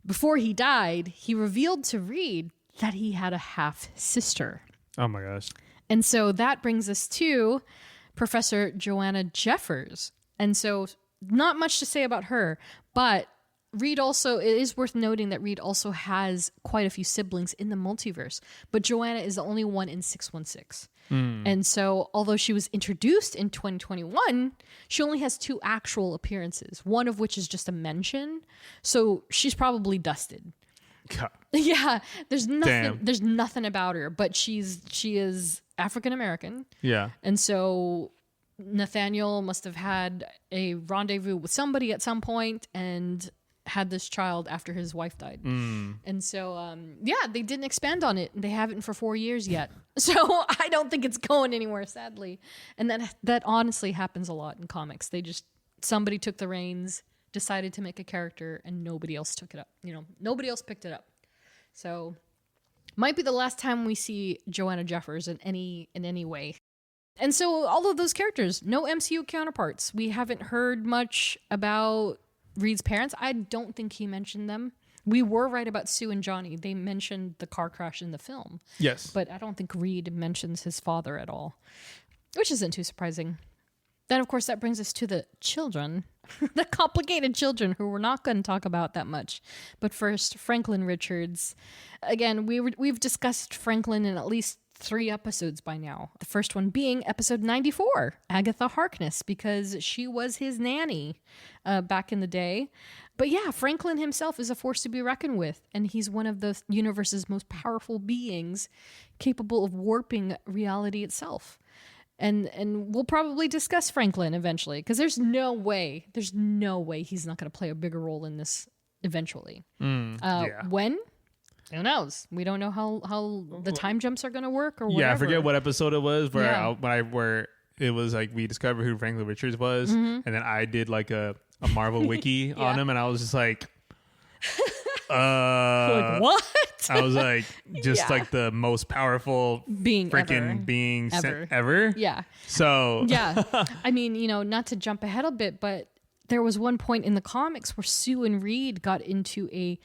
before he died, he revealed to Reed that he had a half sister. Oh my gosh. And so that brings us to Professor Joanna Jeffers. And so not much to say about her, but Reed also, it is worth noting that Reed also has quite a few siblings in the multiverse, but Joanna is the only one in 616. And so although she was introduced in 2021, she only has 2 actual appearances, one of which is just a mention. So she's probably dusted. God. Yeah, there's nothing. Damn. There's nothing about her, but she is African American. Yeah. And so Nathaniel must have had a rendezvous with somebody at some point and had this child after his wife died. And so, they didn't expand on it. They haven't for 4 years yet. So I don't think it's going anywhere, sadly. And that honestly happens a lot in comics. Somebody took the reins, decided to make a character, and nobody else took it up. Nobody else picked it up. So might be the last time we see Joanna Jeffers in any way. And so all of those characters, no MCU counterparts. We haven't heard much about Reed's parents. I don't think he mentioned them. We were right about Sue and Johnny. They mentioned the car crash in the film. Yes. But I don't think Reed mentions his father at all, which isn't too surprising. Then, of course, that brings us to the children, the complicated children who we're not going to talk about that much. But first, Franklin Richards. Again, we've discussed Franklin in at least 3 episodes by now. The first one being episode 94, Agatha Harkness, because she was his nanny back in the day. But yeah, Franklin himself is a force to be reckoned with, and he's one of the universe's most powerful beings capable of warping reality itself. And we'll probably discuss Franklin eventually, because there's no way he's not going to play a bigger role in this eventually. When? Who knows? We don't know how the time jumps are going to work or whatever. Yeah, I forget what episode it was where it was like we discovered who Franklin Richards was, and then I did like a Marvel wiki on him, and I was just like, like what? I was like, just like the most powerful being ever. Yeah. So yeah, I mean, not to jump ahead a bit, but there was one point in the comics where Sue and Reed got into a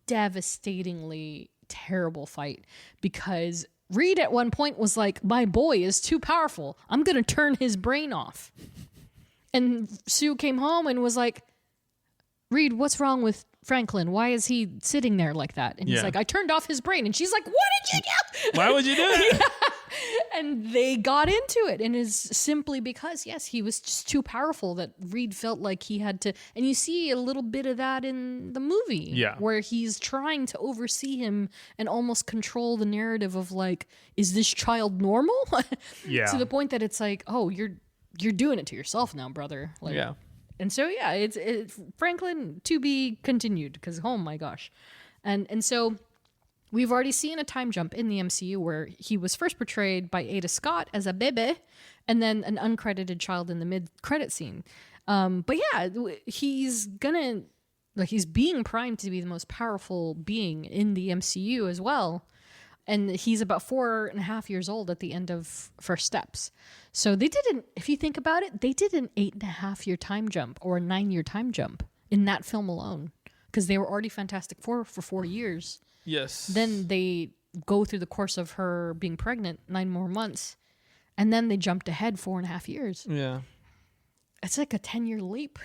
devastatingly terrible fight because Reed at one point was like, my boy is too powerful. I'm going to turn his brain off. And Sue came home and was like, Reed, what's wrong with Franklin? Why is he sitting there like that? And he's like, I turned off his brain. And she's like, what did you do? Why would you do it? And they got into it. And it's simply because, yes, he was just too powerful that Reed felt like he had to. And you see a little bit of that in the movie. Yeah. Where he's trying to oversee him and almost control the narrative of like, is this child normal? Yeah. To the point that it's like, oh, you're doing it to yourself now, brother. Like, yeah. And so, yeah, it's Franklin to be continued because, oh my gosh. And so we've already seen a time jump in the MCU where he was first portrayed by Ada Scott as a bebe and then an uncredited child in the mid-credit scene. But yeah, he's being primed to be the most powerful being in the MCU as well. And he's about 4.5 years old at the end of First Steps. So if you think about it, they did an 8.5-year time jump or a 9-year time jump in that film alone because they were already Fantastic Four for 4 years. Yes. Then they go through the course of her being pregnant 9 more months, and then they jumped ahead 4.5 years. Yeah. It's like a 10-year leap.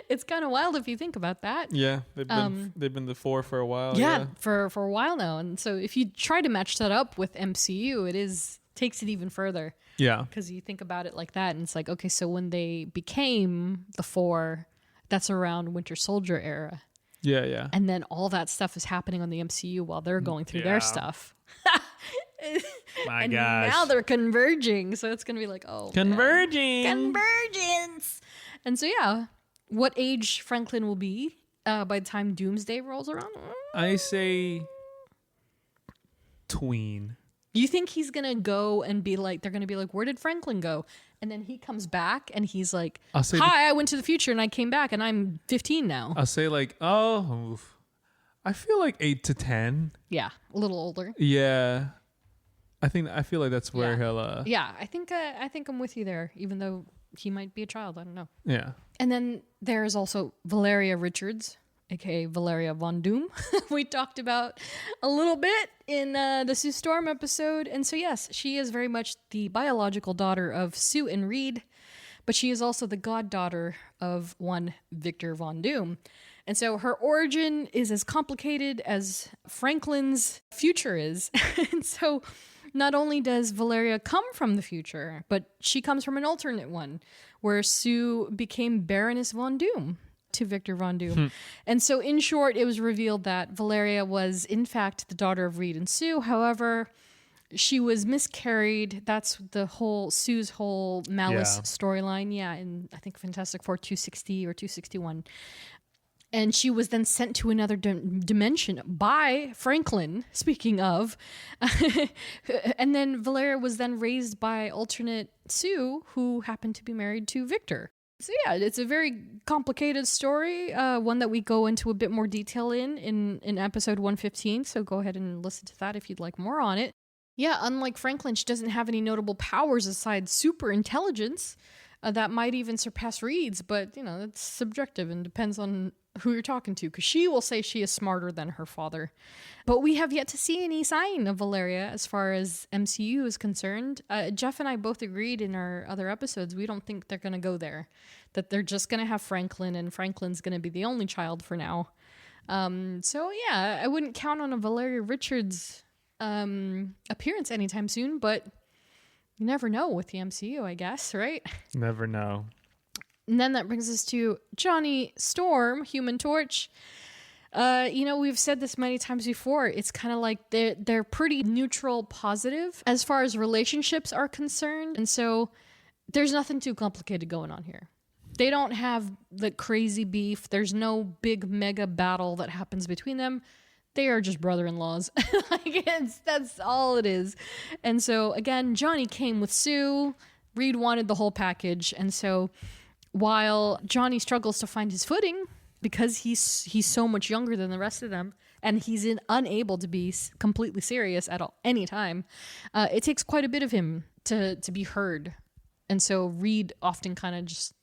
It's kind of wild if you think about that. Yeah, they've been the four for a while. Yeah, for a while now. And so if you try to match that up with MCU, takes it even further. Yeah. Because you think about it like that, and it's like, okay, so when they became the Four, that's around Winter Soldier era. Yeah, yeah. And then all that stuff is happening on the MCU while they're going through their stuff. My and gosh. now they're converging. So it's going to be like, oh. Converging. Convergence. And so, yeah, what age Franklin will be by the time Doomsday rolls around? I say tween. You think he's going to go and be like, they're going to be like, where did Franklin go? And then he comes back and he's like, hi, I went to the future and I came back and I'm 15 now. I'll say like, I feel like 8 to 10. Yeah, a little older. Yeah. I feel like that's where he'll Yeah, I think I'm with you there, even though he might be a child. I don't know. Yeah. And then there's also Valeria Richards, a.k.a. Valeria Von Doom. We talked about a little bit in the Sue Storm episode. And so, yes, she is very much the biological daughter of Sue and Reed, but she is also the goddaughter of one Victor Von Doom. And so her origin is as complicated as Franklin's future is. And so not only does Valeria come from the future, but she comes from an alternate one where Sue became Baroness Von Doom to Victor Von Doom. And so in short, it was revealed that Valeria was in fact the daughter of Reed and Sue. However, she was miscarried. That's the whole Sue's whole malice storyline. Yeah, in I think Fantastic Four 260 or 261. And she was then sent to another dimension by Franklin, speaking of. And then Valeria was then raised by alternate Sue, who happened to be married to Victor. So yeah, it's a very complicated story, one that we go into a bit more detail in episode 115. So go ahead and listen to that if you'd like more on it. Yeah, unlike Franklin, she doesn't have any notable powers aside super intelligence that might even surpass Reed's. But, you know, it's subjective and depends on who you're talking to, because she will say she is smarter than her father. But we have yet to see any sign of Valeria as far as MCU is concerned. Jeff and I both agreed in our other episodes, we don't think they're going to go there. That they're just going to have Franklin, and Franklin's going to be the only child for now. So yeah, I wouldn't count on a Valeria Richards appearance anytime soon, but you never know with the MCU, I guess, right? Never know. And then that brings us to Johnny Storm, Human Torch. You know, we've said this many times before. It's kind of like they're pretty neutral, positive as far as relationships are concerned. And so there's nothing too complicated going on here. They don't have the crazy beef. There's no big mega battle that happens between them. They are just brother-in-laws. That's all it is. And so, again, Johnny came with Sue. Reed wanted the whole package. And so while Johnny struggles to find his footing because he's so much younger than the rest of them, and he's unable to be completely serious at any time, it takes quite a bit of him to be heard. And so Reed often kind of just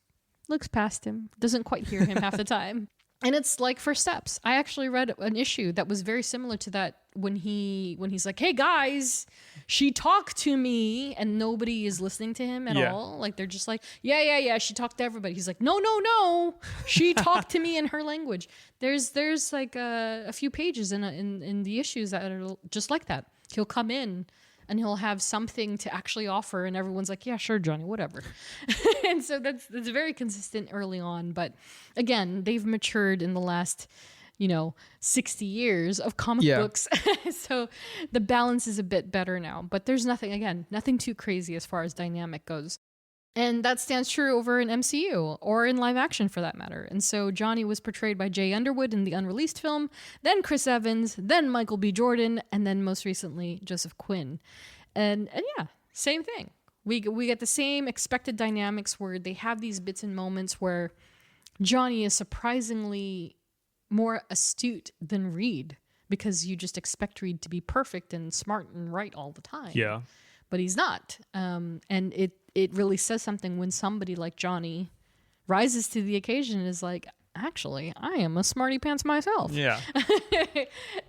looks past him, doesn't quite hear him half the time. And it's like First Steps. I actually read an issue that was very similar to that when he's like, hey guys, she talked to me, and nobody is listening to him at all. Like they're just like, yeah, she talked to everybody. He's like, no, she talked to me in her language. There's like a few pages in the issues that are just like that. He'll come in and he'll have something to actually offer, and everyone's like, yeah, sure, Johnny, whatever. And so that's very consistent early on. But again, they've matured in the last, 60 years of comic books. So the balance is a bit better now. But there's nothing too crazy as far as dynamic goes. And that stands true over in MCU, or in live action for that matter. And so Johnny was portrayed by Jay Underwood in the unreleased film, then Chris Evans, then Michael B. Jordan, and then most recently Joseph Quinn. And yeah, same thing. We get the same expected dynamics where they have these bits and moments where Johnny is surprisingly more astute than Reed, because you just expect Reed to be perfect and smart and right all the time. Yeah. But he's not. And it really says something when somebody like Johnny rises to the occasion and is like, actually, I am a smarty pants myself. Yeah.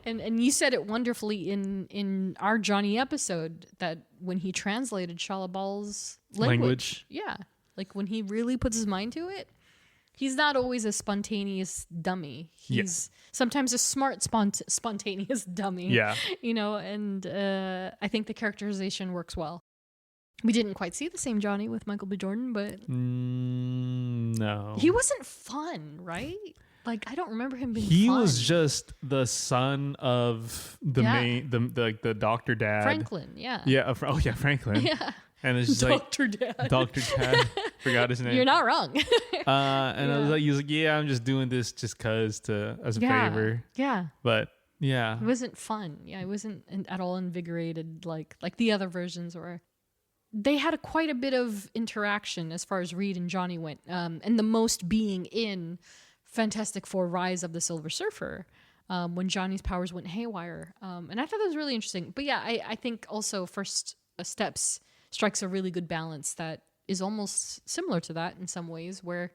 and you said it wonderfully in our Johnny episode, that when he translated Shalabal's language. Yeah. Like when he really puts his mind to it, he's not always a spontaneous dummy. He's sometimes a smart, spontaneous dummy. Yeah. And I think the characterization works well. We didn't quite see the same Johnny with Michael B. Jordan, but no, he wasn't fun, right? Like, I don't remember him being He fun. was just the son of the main, the doctor dad. Franklin, yeah. Yeah. Franklin. Yeah. And it's just Dr. Dad. like Dr. Dad. Forgot his name. You're not wrong. And I was like, he was like, yeah, I'm just doing this just as a favor. Yeah. But yeah, It wasn't fun. Yeah, it wasn't at all invigorated like the other versions were. They had quite a bit of interaction as far as Reed and Johnny went, and the most being in Fantastic Four: Rise of the Silver Surfer, when Johnny's powers went haywire, and I thought that was really interesting. But yeah, I think also First Steps strikes a really good balance that is almost similar to that in some ways, where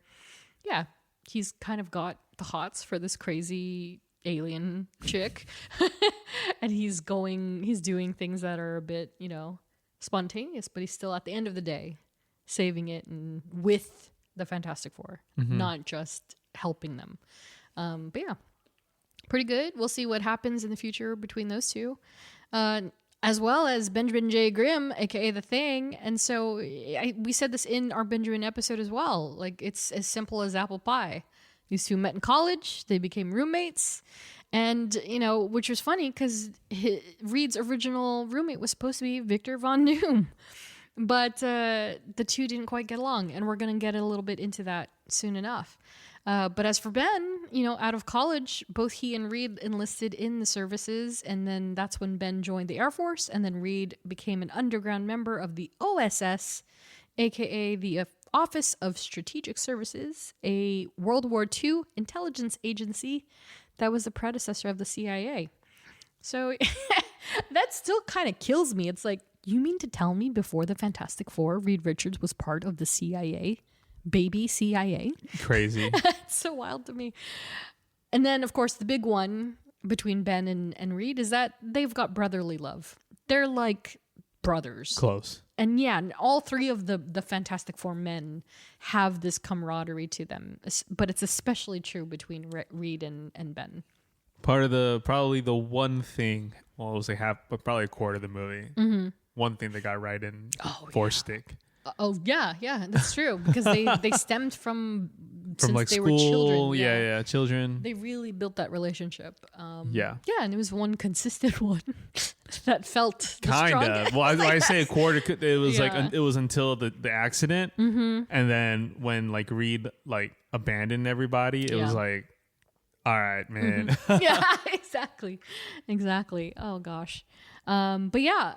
yeah, he's kind of got the hots for this crazy alien chick, and he's doing things that are a bit, spontaneous, but he's still at the end of the day saving it and with the Fantastic Four, not just helping them. But yeah, pretty good. We'll see what happens in the future between those two, as well as Benjamin J. Grimm, aka the Thing. And so we said this in our Benjamin episode as well. Like, it's as simple as apple pie. These two met in college. They became roommates. And, which was funny because Reed's original roommate was supposed to be Victor Von Doom. But the two didn't quite get along. And we're going to get a little bit into that soon enough. But as for Ben, out of college, both he and Reed enlisted in the services. And then that's when Ben joined the Air Force. And then Reed became an underground member of the OSS, a.k.a. the Office of Strategic Services, a World War II intelligence agency that was the predecessor of the CIA. So that still kind of kills me. It's like, you mean to tell me before the Fantastic Four, Reed Richards was part of the CIA? Baby CIA? crazy. It's so wild to me. And then, of course, the big one between Ben and Reed is that they've got brotherly love. They're like brothers. Close. And yeah, all three of the Fantastic Four men have this camaraderie to them, but it's especially true between Reed and Ben. Part of probably the one thing, well, it was like half, but probably a quarter of the movie. One thing they got right in Force Stick. That's true, because they stemmed from since like they school, were children. Yeah, children. They really built that relationship. Yeah, and it was one consistent one that felt the kind strongest. of. Well, I say a quarter. It was Yeah. like it was until the accident, and then when like Reed like abandoned everybody, it was like, all right, man. Yeah, exactly. Oh gosh. But yeah,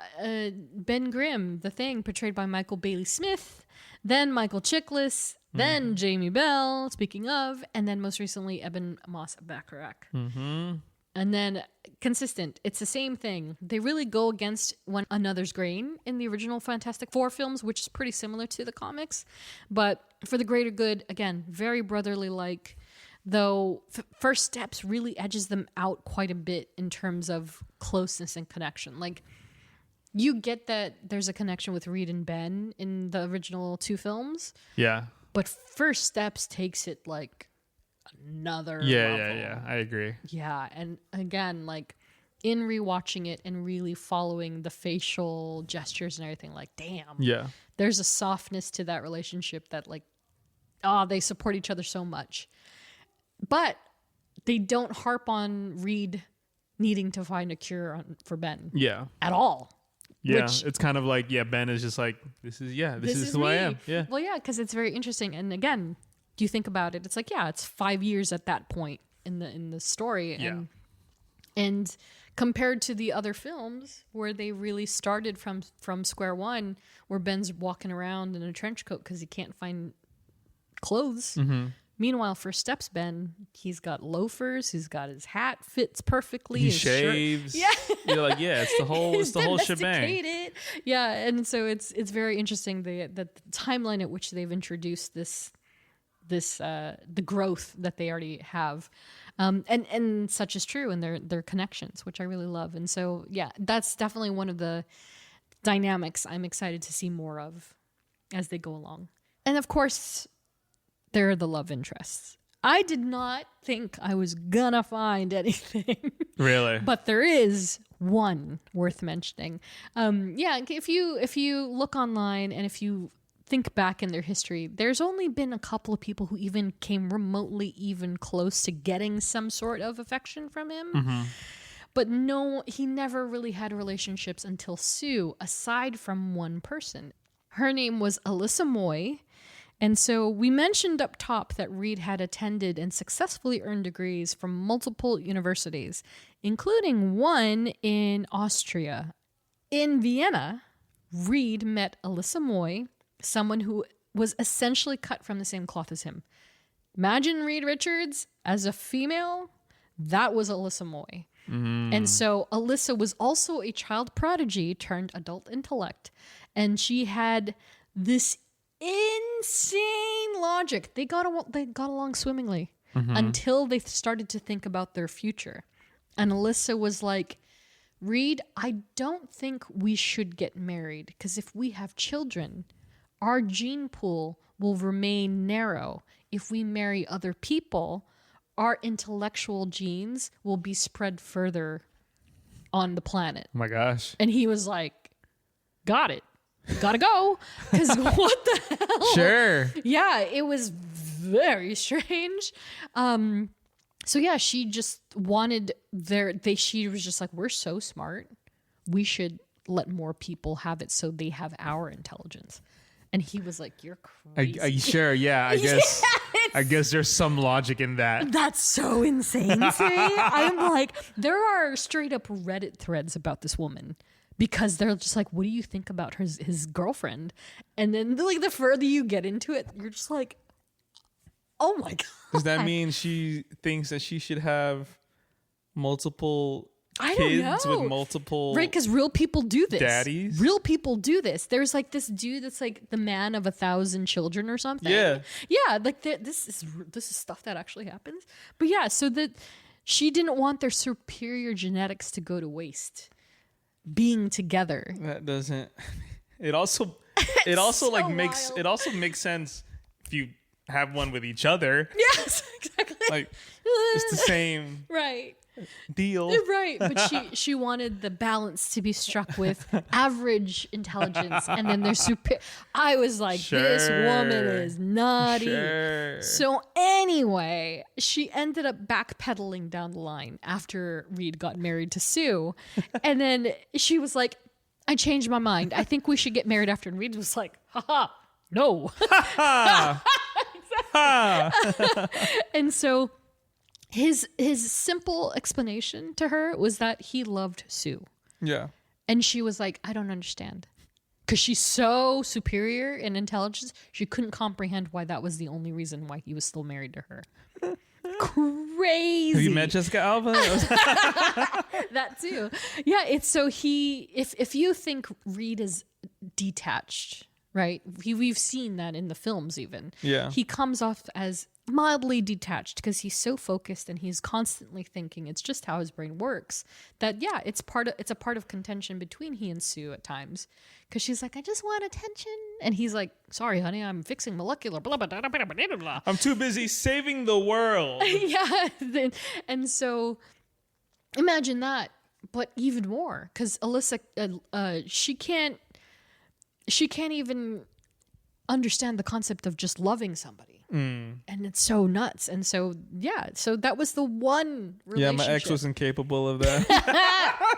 Ben Grimm, the Thing, portrayed by Michael Bailey Smith, then Michael Chiklis, then Jamie Bell, speaking of, and then most recently Eben Moss-Bachrach. And then consistent, it's the same thing. They really go against one another's grain in the original Fantastic Four films, which is pretty similar to the comics. But for the greater good, again, very brotherly-like. Though First Steps really edges them out quite a bit in terms of closeness and connection. Like, you get that there's a connection with Reed and Ben in the original two films. Yeah. But First Steps takes it like another level. Yeah. I agree. Yeah, and again, like in rewatching it and really following the facial gestures and everything, like, damn. Yeah. There's a softness to that relationship that, like, they support each other so much. But they don't harp on Reed needing to find a cure for Ben. Yeah. At all. Yeah. Which, it's kind of like, Ben is just like, this is who me. I am. Yeah. Well, yeah, because it's very interesting. And again, do you think about it? It's like, it's 5 years at that point in the story. And compared to the other films where they really started from square one, where Ben's walking around in a trench coat because he can't find clothes. Mm-hmm. Meanwhile, First Steps Ben, he's got loafers, he's got his hat fits perfectly. He his shaves. Shirt. Yeah. You're like, it's the whole shebang. Domesticated. Yeah, and so it's very interesting the timeline at which they've introduced this the growth that they already have. And such is true in their connections, which I really love. And so that's definitely one of the dynamics I'm excited to see more of as they go along. And of course, there are the love interests. I did not think I was gonna find anything. Really? But there is one worth mentioning. If you look online and if you think back in their history, there's only been a couple of people who even came remotely even close to getting some sort of affection from him. But no, he never really had relationships until Sue, aside from one person. Her name was Alyssa Moy. And so we mentioned up top that Reed had attended and successfully earned degrees from multiple universities, including one in Austria. In Vienna, Reed met Alyssa Moy, someone who was essentially cut from the same cloth as him. Imagine Reed Richards as a female. That was Alyssa Moy. And so Alyssa was also a child prodigy turned adult intellect. And she had this insane logic. They got along swimmingly until they started to think about their future. And Alyssa was like, Reed, I don't think we should get married because if we have children, our gene pool will remain narrow. If we marry other people, our intellectual genes will be spread further on the planet. Oh my gosh. And he was like, got it. Gotta go. Because what the hell? Sure. Yeah, it was very strange. So yeah, she just wanted she was just like, we're so smart. We should let more people have it so they have our intelligence. And he was like, you're crazy. Sure, yeah, I guess there's some logic in that. That's so insane to me. I'm like, there are straight up Reddit threads about this woman because they're just like, what do you think about his girlfriend? And then like the further you get into it, you're just like, oh my God. Does that mean she thinks that she should have multiple I kids don't know. with multiple right? Because real people do this. daddies? Real people do this. There's like this dude that's like the man of 1,000 children or something. Yeah. Like this is stuff that actually happens. But yeah, so that she didn't want their superior genetics to go to waste. Being together. That doesn't. It also so like wild. it also makes sense if you have one with each other. Yes, exactly. Like it's the same Right. deal. Right, but she wanted the balance to be struck with average intelligence, and then there's I was like, this woman is nutty. Sure. So anyway, she ended up backpedaling down the line after Reed got married to Sue, and then she was like, I changed my mind. I think we should get married after. And Reed was like, haha, no. And so his simple explanation to her was that he loved Sue. Yeah. And she was like, I don't understand. Because she's so superior in intelligence, she couldn't comprehend why that was the only reason why he was still married to her. Crazy. Have you met Jessica Alba? That too. Yeah, it's so if you think Reed is detached, right? We've seen that in the films even. Yeah. He comes off as mildly detached because he's so focused and he's constantly thinking. It's just how his brain works. That yeah, it's a part of contention between he and Sue at times. Because she's like, I just want attention. And he's like, sorry, honey, I'm fixing molecular blah, blah, blah, blah, blah, blah, blah. I'm too busy saving the world. Yeah. And so imagine that, but even more. Because Alyssa, she can't even understand the concept of just loving somebody. And it's so nuts. And so, yeah. So that was the one relationship. Yeah, my ex was incapable of that.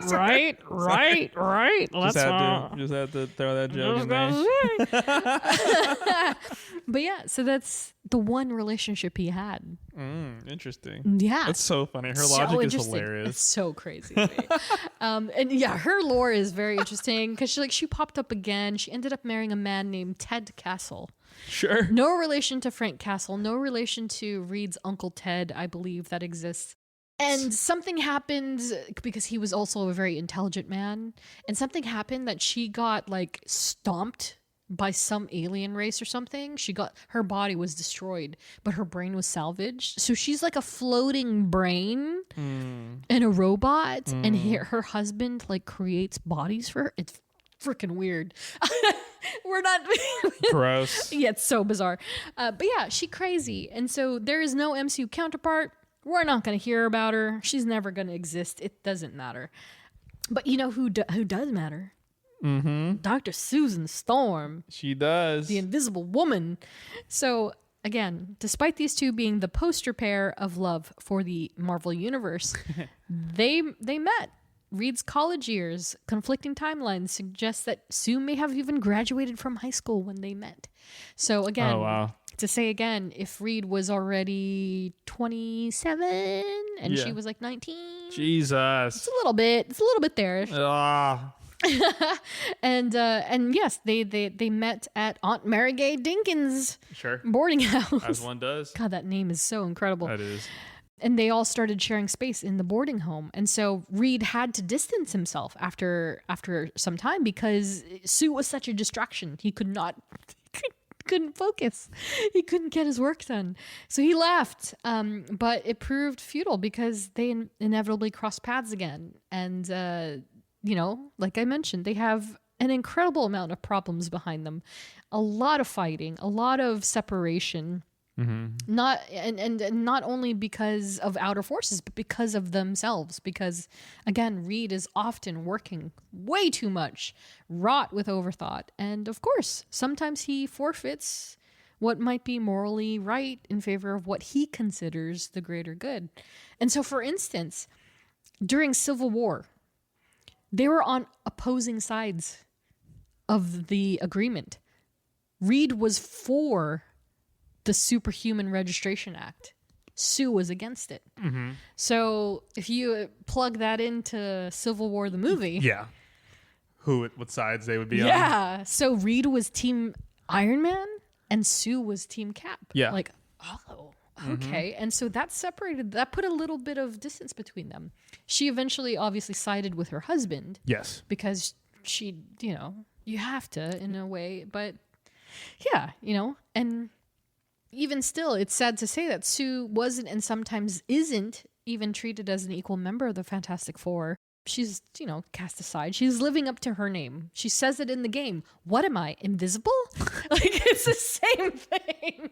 Right. Just had to throw that joke in there. But yeah, so that's the one relationship he had. Interesting. Yeah. That's so funny. Her So logic is interesting. hilarious. It's so crazy to me. And yeah, her lore is very interesting because she popped up again. She ended up marrying a man named Ted Castle. Sure. No relation to Frank Castle. No relation to Reed's Uncle Ted, I believe, that exists. And something happened because he was also a very intelligent man. And something happened that she got like stomped by some alien race or something. Her body was destroyed, but her brain was salvaged. So she's like a floating brain and a robot. And her husband like creates bodies for her. It's freaking weird. We're not Gross. Yeah, it's so bizarre. But yeah, she crazy. And so there is no MCU counterpart. We're not going to hear about her. She's never going to exist. It doesn't matter. But you know who does matter? Dr. Susan Storm, She does. the Invisible Woman. So again, despite these two being the poster pair of love for the Marvel Universe, they met. Reed's college years, conflicting timelines suggest that Sue may have even graduated from high school when they met. So again, to say again, if Reed was already 27 and she was like 19, Jesus, it's a little bit there. And yes, they met at Aunt Mary Gay Dinkins' boarding house. As one does. God, that name is so incredible. That is. And they all started sharing space in the boarding home. And so Reed had to distance himself after some time because Sue was such a distraction. He couldn't focus. He couldn't get his work done. So he left. But it proved futile because they inevitably crossed paths again. And, like I mentioned, they have an incredible amount of problems behind them. A lot of fighting, a lot of separation. Not only because of outer forces, but because of themselves. Because again, Reed is often working way too much, wrought with overthought, and of course, sometimes he forfeits what might be morally right in favor of what he considers the greater good. And so, for instance, during Civil War, they were on opposing sides of the agreement. Reed was for the Superhuman Registration Act. Sue was against it. So if you plug that into Civil War the movie, what sides they would be on? Yeah. So Reed was Team Iron Man and Sue was Team Cap. Yeah. Like, oh, okay. And so that put a little bit of distance between them. She eventually obviously sided with her husband. Yes. Because she, you have to in a way, but yeah, and even still, it's sad to say that Sue wasn't and sometimes isn't even treated as an equal member of the Fantastic Four. She's, cast aside. She's living up to her name. She says it in the game. What am I, invisible? Like, it's the same thing.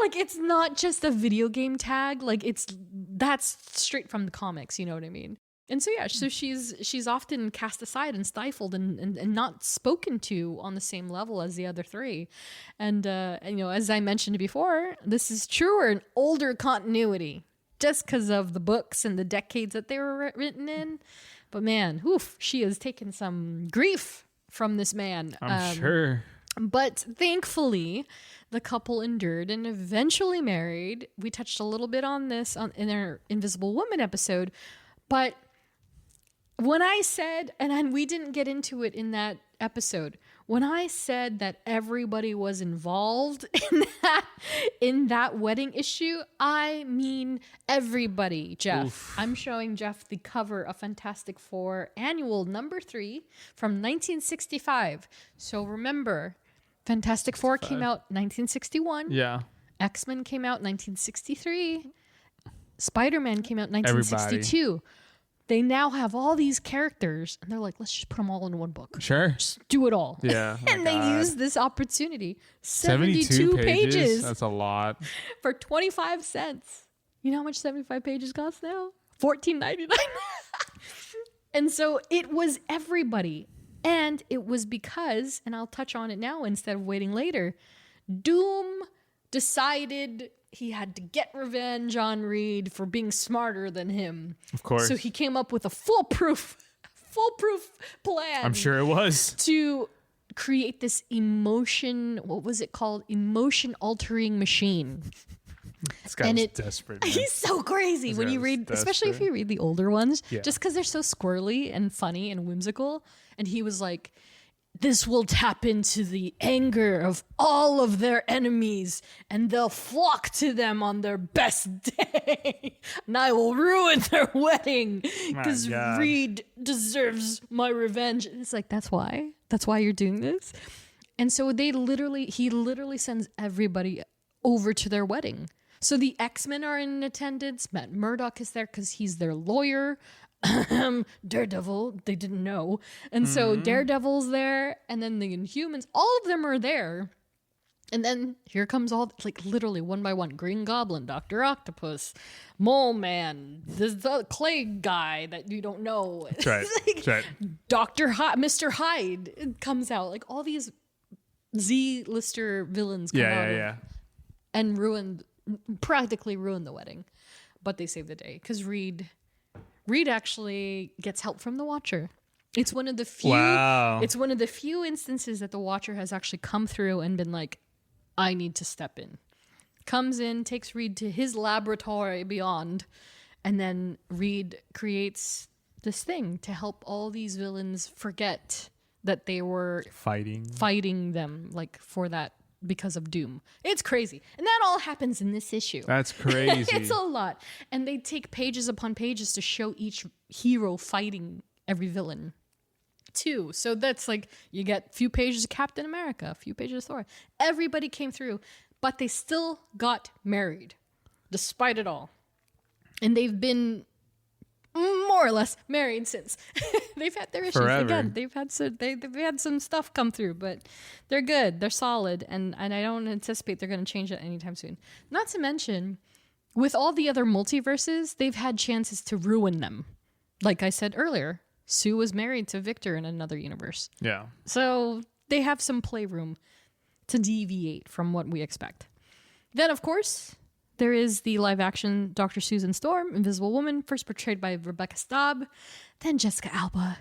Like, it's not just a video game tag. Like, that's straight from the comics. You know what I mean? And so, yeah, so she's often cast aside and stifled and not spoken to on the same level as the other three. And as I mentioned before, this is truer in older continuity just because of the books and the decades that they were written in. But man, she has taken some grief from this man. I'm sure. But thankfully, the couple endured and eventually married. We touched a little bit on this in our Invisible Woman episode, but when I said, and we didn't get into it in that episode, when I said that everybody was involved in that wedding issue, I mean everybody, Jeff. Oof. I'm showing Jeff the cover of Fantastic Four Annual number 3 from 1965. So remember, Fantastic Four came out 1961. Yeah. X-Men came out 1963. Spider-Man came out 1962. Everybody. They now have all these characters, and they're like, let's just put them all in one book. Sure. Just do it all. Yeah. And they use this opportunity. 72 pages. That's a lot. For 25 cents. You know how much 75 pages cost now? $14.99. And so it was everybody. And it was because, and I'll touch on it now instead of waiting later, Doom decided he had to get revenge on Reed for being smarter than him. Of course. So he came up with a foolproof plan. I'm sure it was. To create this what was it called? Emotion altering machine. This guy was desperate, man. He's so crazy when you read, especially if you read the older ones, just because they're so squirrely and funny and whimsical. And he was like, this will tap into the anger of all of their enemies, and they'll flock to them on their best day. And I will ruin their wedding because Reed deserves my revenge. And it's like, that's why you're doing this. And so he literally sends everybody over to their wedding. So the X-Men are in attendance. Matt Murdock is there because he's their lawyer. Daredevil, they didn't know. And so Daredevil's there, and then the Inhumans, all of them are there. And then here comes all, like, literally one by one. Green Goblin, Dr. Octopus, Mole Man, the clay guy that you don't know. That's right. Like, That's right. Mr. Hyde comes out. Like, all these Z-lister villains come out and practically ruin the wedding. But they save the day because Reed actually gets help from the Watcher. It's one of the few. Wow. It's one of the few instances that the Watcher has actually come through and been like, I need to step in. Comes in, takes Reed to his laboratory beyond, and then Reed creates this thing to help all these villains forget that they were fighting them, like, for that, because of Doom. It's crazy. And that all happens in this issue. That's crazy. It's a lot. And they take pages upon pages to show each hero fighting every villain too. So that's like, you get a few pages of Captain America, a few pages of Thor. Everybody came through, but they still got married despite it all. And they've been more or less married since. They've had their issues. Forever. Again, they've had some stuff come through, but they're good. They're solid. And I don't anticipate they're going to change that anytime soon. Not to mention, with all the other multiverses, they've had chances to ruin them. Like I said earlier, Sue was married to Victor in another universe. Yeah. So they have some playroom to deviate from what we expect. Then, of course, there is the live-action Dr. Susan Storm, Invisible Woman, first portrayed by Rebecca Staub, then Jessica Alba,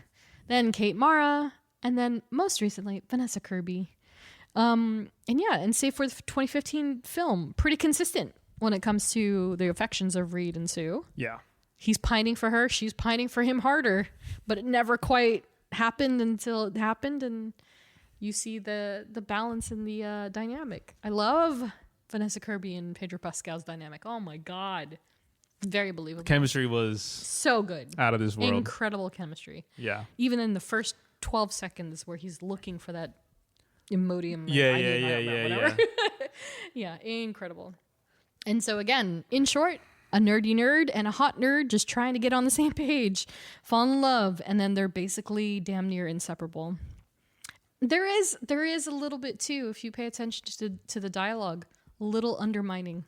then Kate Mara, and then, most recently, Vanessa Kirby. And save for the 2015 film, pretty consistent when it comes to the affections of Reed and Sue. Yeah. He's pining for her. She's pining for him harder. But it never quite happened until it happened. And you see the balance in the dynamic. I love Vanessa Kirby and Pedro Pascal's dynamic. Oh, my God. Very believable. Chemistry was so good. out of this world. Incredible chemistry. Yeah. Even in the first 12 seconds where he's looking for that Imodium. Yeah. Yeah, incredible. And so, again, in short, a nerdy nerd and a hot nerd just trying to get on the same page, fall in love, and then they're basically damn near inseparable. There is a little bit too, if you pay attention to the dialogue, a little undermining.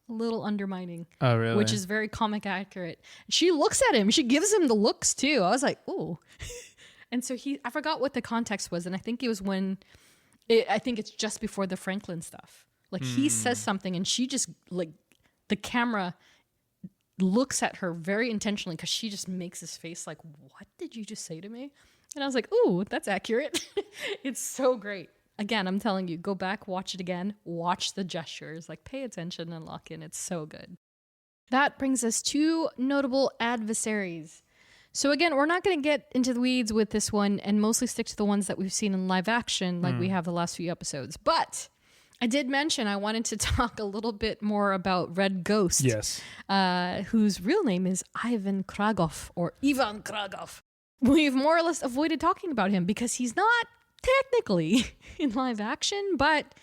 Oh, really? Which is very comic accurate. She looks at him. She gives him the looks too. I was like, ooh. And so I forgot what the context was, and I think it was I think it's just before the Franklin stuff. Like he says something, and she just, like, the camera looks at her very intentionally because she just makes this face like, what did you just say to me? And I was like, ooh, that's accurate. It's so great. Again, I'm telling you, go back, watch it again, watch the gestures, like pay attention and lock in. It's so good. That brings us to notable adversaries. So again, we're not going to get into the weeds with this one and mostly stick to the ones that we've seen in live action like we have the last few episodes. But I did mention I wanted to talk a little bit more about Red Ghost. Yes. Whose real name is Ivan Kragoff or Ivan Kragoff. We've more or less avoided talking about him because he's not technically in live action, but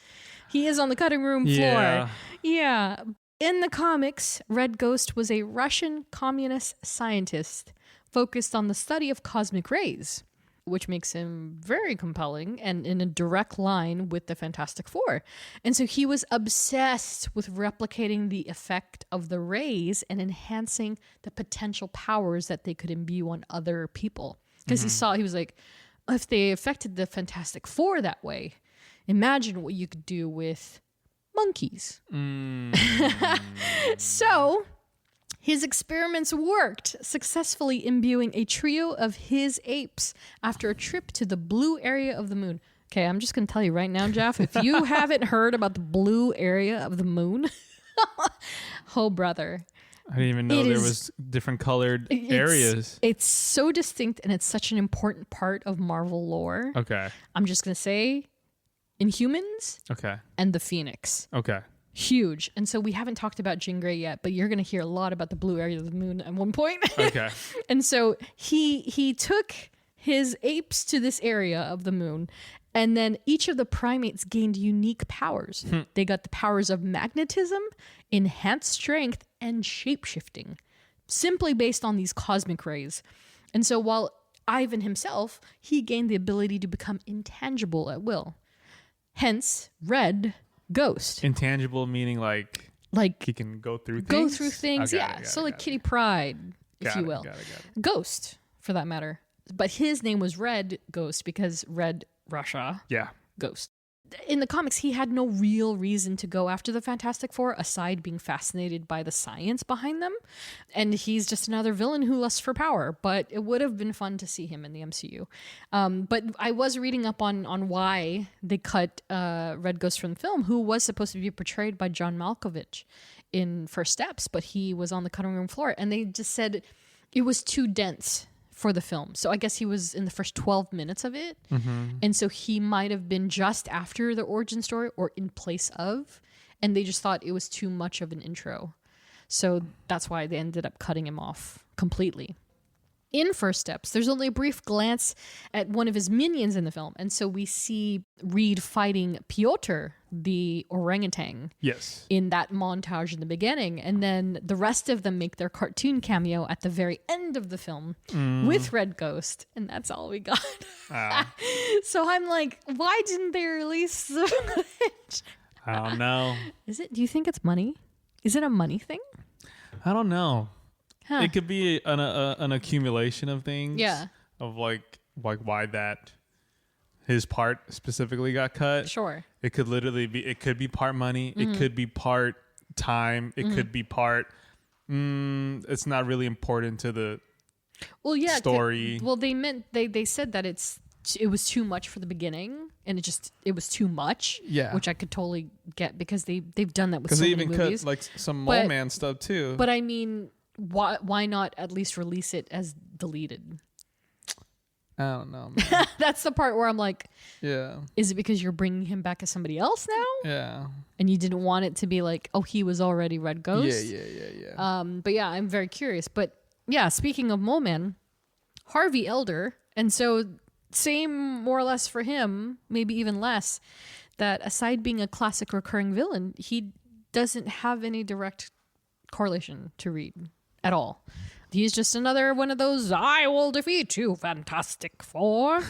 he is on the cutting room floor. Yeah. In the comics, Red Ghost was a Russian communist scientist focused on the study of cosmic rays, which makes him very compelling and in a direct line with the Fantastic Four. And so he was obsessed with replicating the effect of the rays and enhancing the potential powers that they could imbue on other people. Because he was like, if they affected the Fantastic Four that way, imagine what you could do with monkeys. So his experiments worked, successfully imbuing a trio of his apes after a trip to the blue area of the moon. Okay, I'm just going to tell you right now, Jeff, if you haven't heard about the blue area of the moon, oh, brother. I didn't even know there was different colored areas. It's so distinct, and it's such an important part of Marvel lore. Okay. I'm just going to say Inhumans Okay. and the Phoenix. Okay. Huge. And so we haven't talked about Jean Grey yet, but you're going to hear a lot about the blue area of the moon at one point. Okay. And so he took his apes to this area of the moon, and then each of the primates gained unique powers. They got the powers of magnetism, enhanced strength, and shapeshifting, simply based on these cosmic rays. And so while Ivan himself, he gained the ability to become intangible at will. Hence, Red Ghost. Intangible meaning like he can go through things? Go through things, Oh, yeah. So like Kitty Pryde, if you will. Got it. Ghost, for that matter. But his name was Red Ghost because Red Russia. Yeah. Ghost. In the comics, he had no real reason to go after the Fantastic Four aside being fascinated by the science behind them. And he's just another villain who lusts for power. But it would have been fun to see him in the MCU. But I was reading up on why they cut Red Ghost from the film, who was supposed to be portrayed by John Malkovich in First Steps, but he was on the cutting room floor. And they just said it was too dense for the film. So I guess he was in the first 12 minutes of it. Mm-hmm. And so he might have been just after the origin story or in place of, and they just thought it was too much of an intro. So that's why they ended up cutting him off completely. In First Steps, there's only a brief glance at one of his minions in the film. And so we see Reed fighting Piotr, the orangutan. Yes. In that montage in the beginning. And then the rest of them make their cartoon cameo at the very end of the film with Red Ghost. And that's all we got. So I'm like, why didn't they release the footage? I don't know. Do you think it's money? Is it a money thing? I don't know. Huh. It could be an accumulation of things. Yeah. Of like why that his part specifically got cut. Sure. It could literally be. It could be part money. It could be part time. It could be part. It's not really important to the. Well, yeah. Story. They said that it was too much for the beginning, and it was too much. Yeah. Which I could totally get because they've done that with because so they many even movies. cut like some Mole Man stuff too. But I mean, why not at least release it as deleted? I don't know, man. That's the part where I'm like, Yeah. Is it because you're bringing him back as somebody else now? Yeah. And you didn't want it to be like, oh, he was already Red Ghost? Yeah. But yeah, I'm very curious. But yeah, speaking of Mole Man, Harvey Elder, and so same more or less for him, maybe even less, that aside being a classic recurring villain, he doesn't have any direct correlation to Reed at all. He's just another one of those, I will defeat you, Fantastic Four.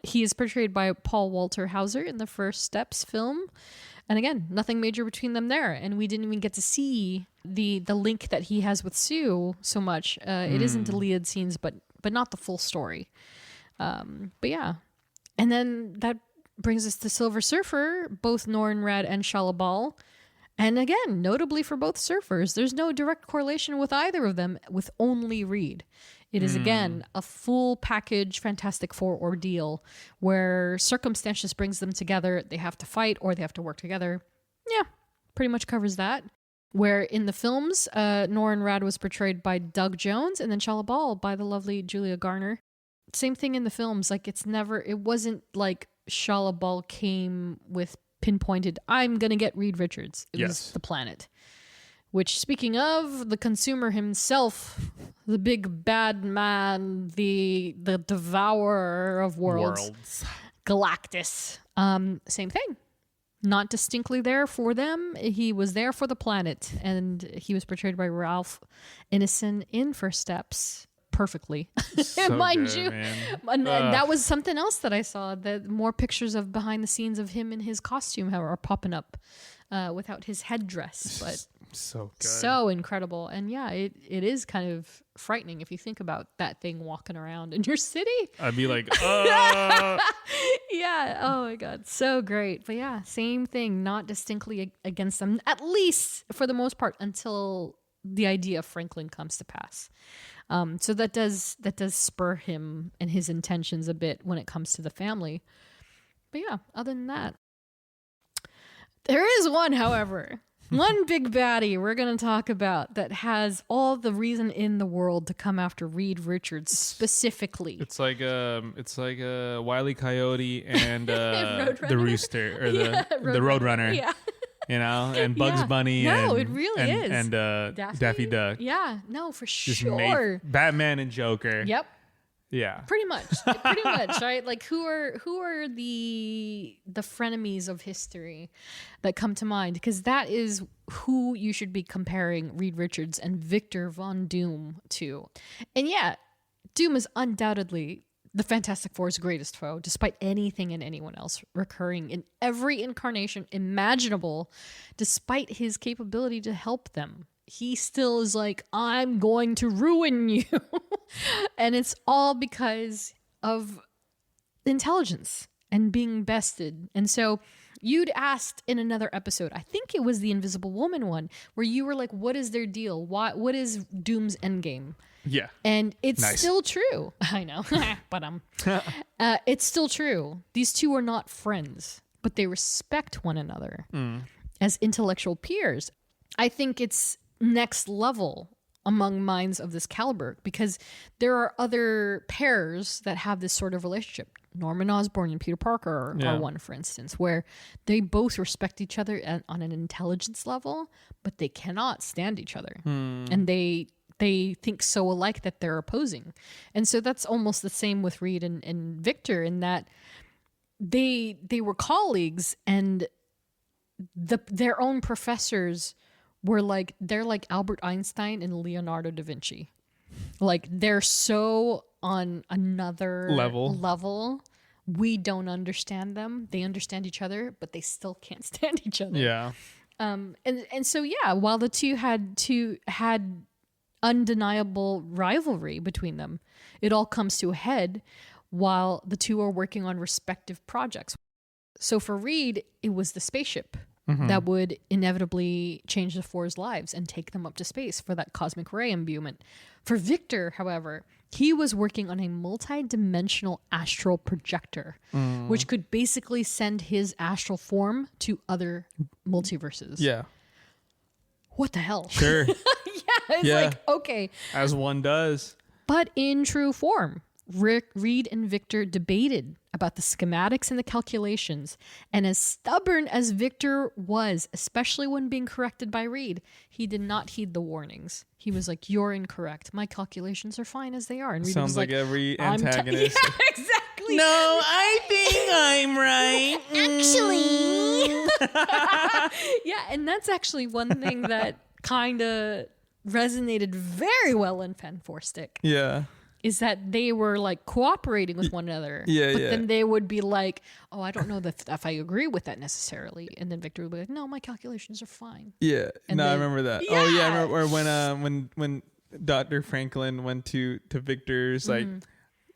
He is portrayed by Paul Walter Hauser in the First Steps film. And again, nothing major between them there. And we didn't even get to see the link that he has with Sue so much. It is in deleted scenes, but not the full story. But yeah. And then that brings us to Silver Surfer, both Norrin Radd and Shalabal. And again, notably for both surfers, there's no direct correlation with either of them, with only Reed. It is, again, a full package Fantastic Four ordeal where circumstances brings them together. They have to fight or they have to work together. Yeah, pretty much covers that. Where in the films, Norrin Radd was portrayed by Doug Jones and then Shalabal by the lovely Julia Garner. Same thing in the films. Like, it wasn't like Shalabal came with pinpointed, I'm going to get Reed Richards. It was the planet. Which, speaking of, the consumer himself, the big bad man, the devourer of worlds. Galactus. Same thing. Not distinctly there for them. He was there for the planet. And he was portrayed by Ralph Ineson in First Steps. Perfectly. So Mind good, you. man. And that was something else that I saw, that more pictures of behind the scenes of him in his costume are popping up without his headdress. But so good. so incredible. And yeah, it is kind of frightening if you think about that thing walking around in your city. I'd be like, Yeah. Oh my God. So great. But yeah, same thing. Not distinctly against them, at least for the most part, until the idea of Franklin comes to pass. So that does spur him and his intentions a bit when it comes to the family. But yeah, other than that, there is one, however, one big baddie we're going to talk about that has all the reason in the world to come after Reed Richards specifically. it's like a Wile E. Coyote and the Rooster or the Roadrunner. Yeah. You know, and Bugs Bunny. No, and, it really and, is. And Daffy Duck. Yeah, no, for Just sure. Batman and Joker. Yep. Yeah. Pretty much, right? Like who are the frenemies of history that come to mind? Because that is who you should be comparing Reed Richards and Victor Von Doom to. And yeah, Doom is undoubtedly the Fantastic Four's greatest foe, despite anything and anyone else recurring in every incarnation imaginable, despite his capability to help them. He still is like, I'm going to ruin you. And it's all because of intelligence and being bested. And so you'd asked in another episode, I think it was the Invisible Woman one, where you were like, what is their deal? What is Doom's endgame? Yeah. And it's still true. I know. But it's still true. These two are not friends, but they respect one another as intellectual peers. I think it's next level among minds of this caliber, because there are other pairs that have this sort of relationship. Norman Osborn and Peter Parker are one, for instance, where they both respect each other on an intelligence level, but they cannot stand each other. And they think so alike that they're opposing. And so that's almost the same with Reed and Victor, in that they were colleagues, and their own professors were like, they're like Albert Einstein and Leonardo da Vinci. Like, they're so on another level. We don't understand them. They understand each other, but they still can't stand each other. Yeah. And so while the two had undeniable rivalry between them, it all comes to a head while the two are working on respective projects. So for Reed, it was the spaceship that would inevitably change the Four's lives and take them up to space for that cosmic ray imbuement. For Victor, however, he was working on a multi-dimensional astral projector, which could basically send his astral form to other multiverses. Yeah. What the hell? Sure. It's like, okay. As one does. But in true form, Reed and Victor debated about the schematics and the calculations. And as stubborn as Victor was, especially when being corrected by Reed, he did not heed the warnings. He was like, you're incorrect. My calculations are fine as they are. And Reed Sounds was like every antagonist. Yeah, exactly. No, I think I'm right. Actually. Yeah, and that's actually one thing that kind of resonated very well in Fan Four Stick. Yeah. Is that they were like cooperating with one another. But then they would be like, oh, I don't know if I agree with that necessarily. And then Victor would be like, no, my calculations are fine. Yeah. And I remember that. Yeah. Oh yeah, I remember when Dr. Franklin went to Victor's like,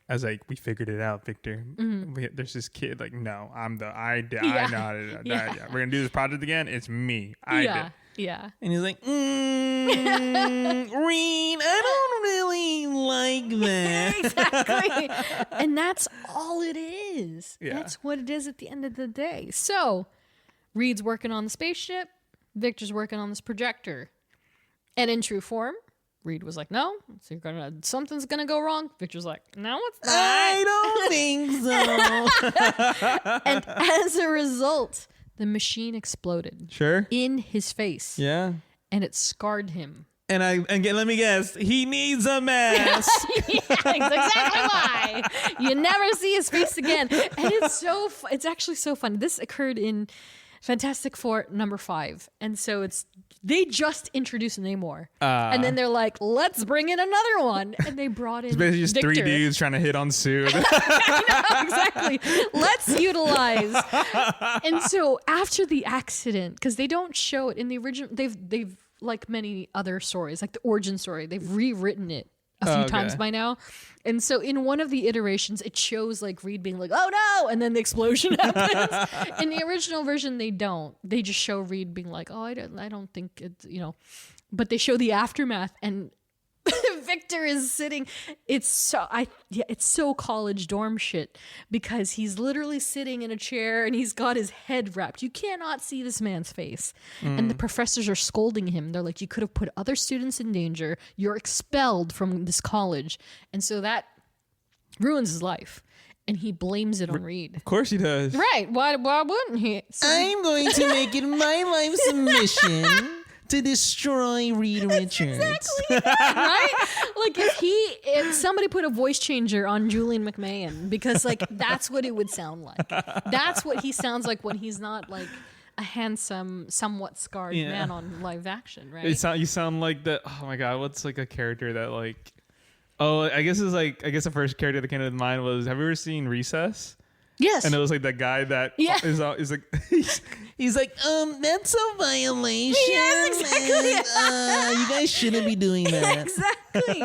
I was like, we figured it out, Victor. There's this kid like, no, I know it. Yeah. We're gonna do this project again. It's me. I did. Yeah. And he's like, Reed, I don't really like that. Exactly. And that's all it is. Yeah. That's what it is at the end of the day. So Reed's working on the spaceship. Victor's working on this projector. And in true form, Reed was like, no, so something's gonna go wrong. Victor's like, no, it's not. I don't think so. And as a result, the machine exploded. Sure. In his face. Yeah. And it scarred him. And let me guess, he needs a mask. Yeah, that's exactly why. You never see his face again. And it's actually so fun. This occurred in Fantastic Four #5. And so they just introduced Namor. And then they're like, let's bring in another one. And they brought in It's basically just Victor. 3 dudes trying to hit on Sue. I know, exactly. Let's utilize. And so after the accident, because they don't show it in the original, they've like many other stories, like the origin story, they've rewritten it a few times by now. And so in one of the iterations, it shows like Reed being like, oh no, and then the explosion happens. In the original version, they don't. They just show Reed being like, oh, I don't think it's, but they show the aftermath, and Victor is sitting. It's so college dorm shit, because he's literally sitting in a chair and he's got his head wrapped. You cannot see this man's face. And the professors are scolding him. They're like, you could have put other students in danger. You're expelled from this college. And so that ruins his life. And he blames it on Reed. Of course he does. Right. Why wouldn't he? So I'm going to make it my life's mission to destroy Reed Richards. Exactly that, right? Like if somebody put a voice changer on Julian McMahon, because like that's what it would sound like. That's what he sounds like when he's not like a handsome, somewhat scarred man on live action, right? You sound like that. Oh my god, what's like a character that like Oh, I guess the first character that came to mind was, have you ever seen Recess? Yes. And it was like that guy that is like he's like, that's a violation. Yes, exactly. And, you guys shouldn't be doing that. Exactly.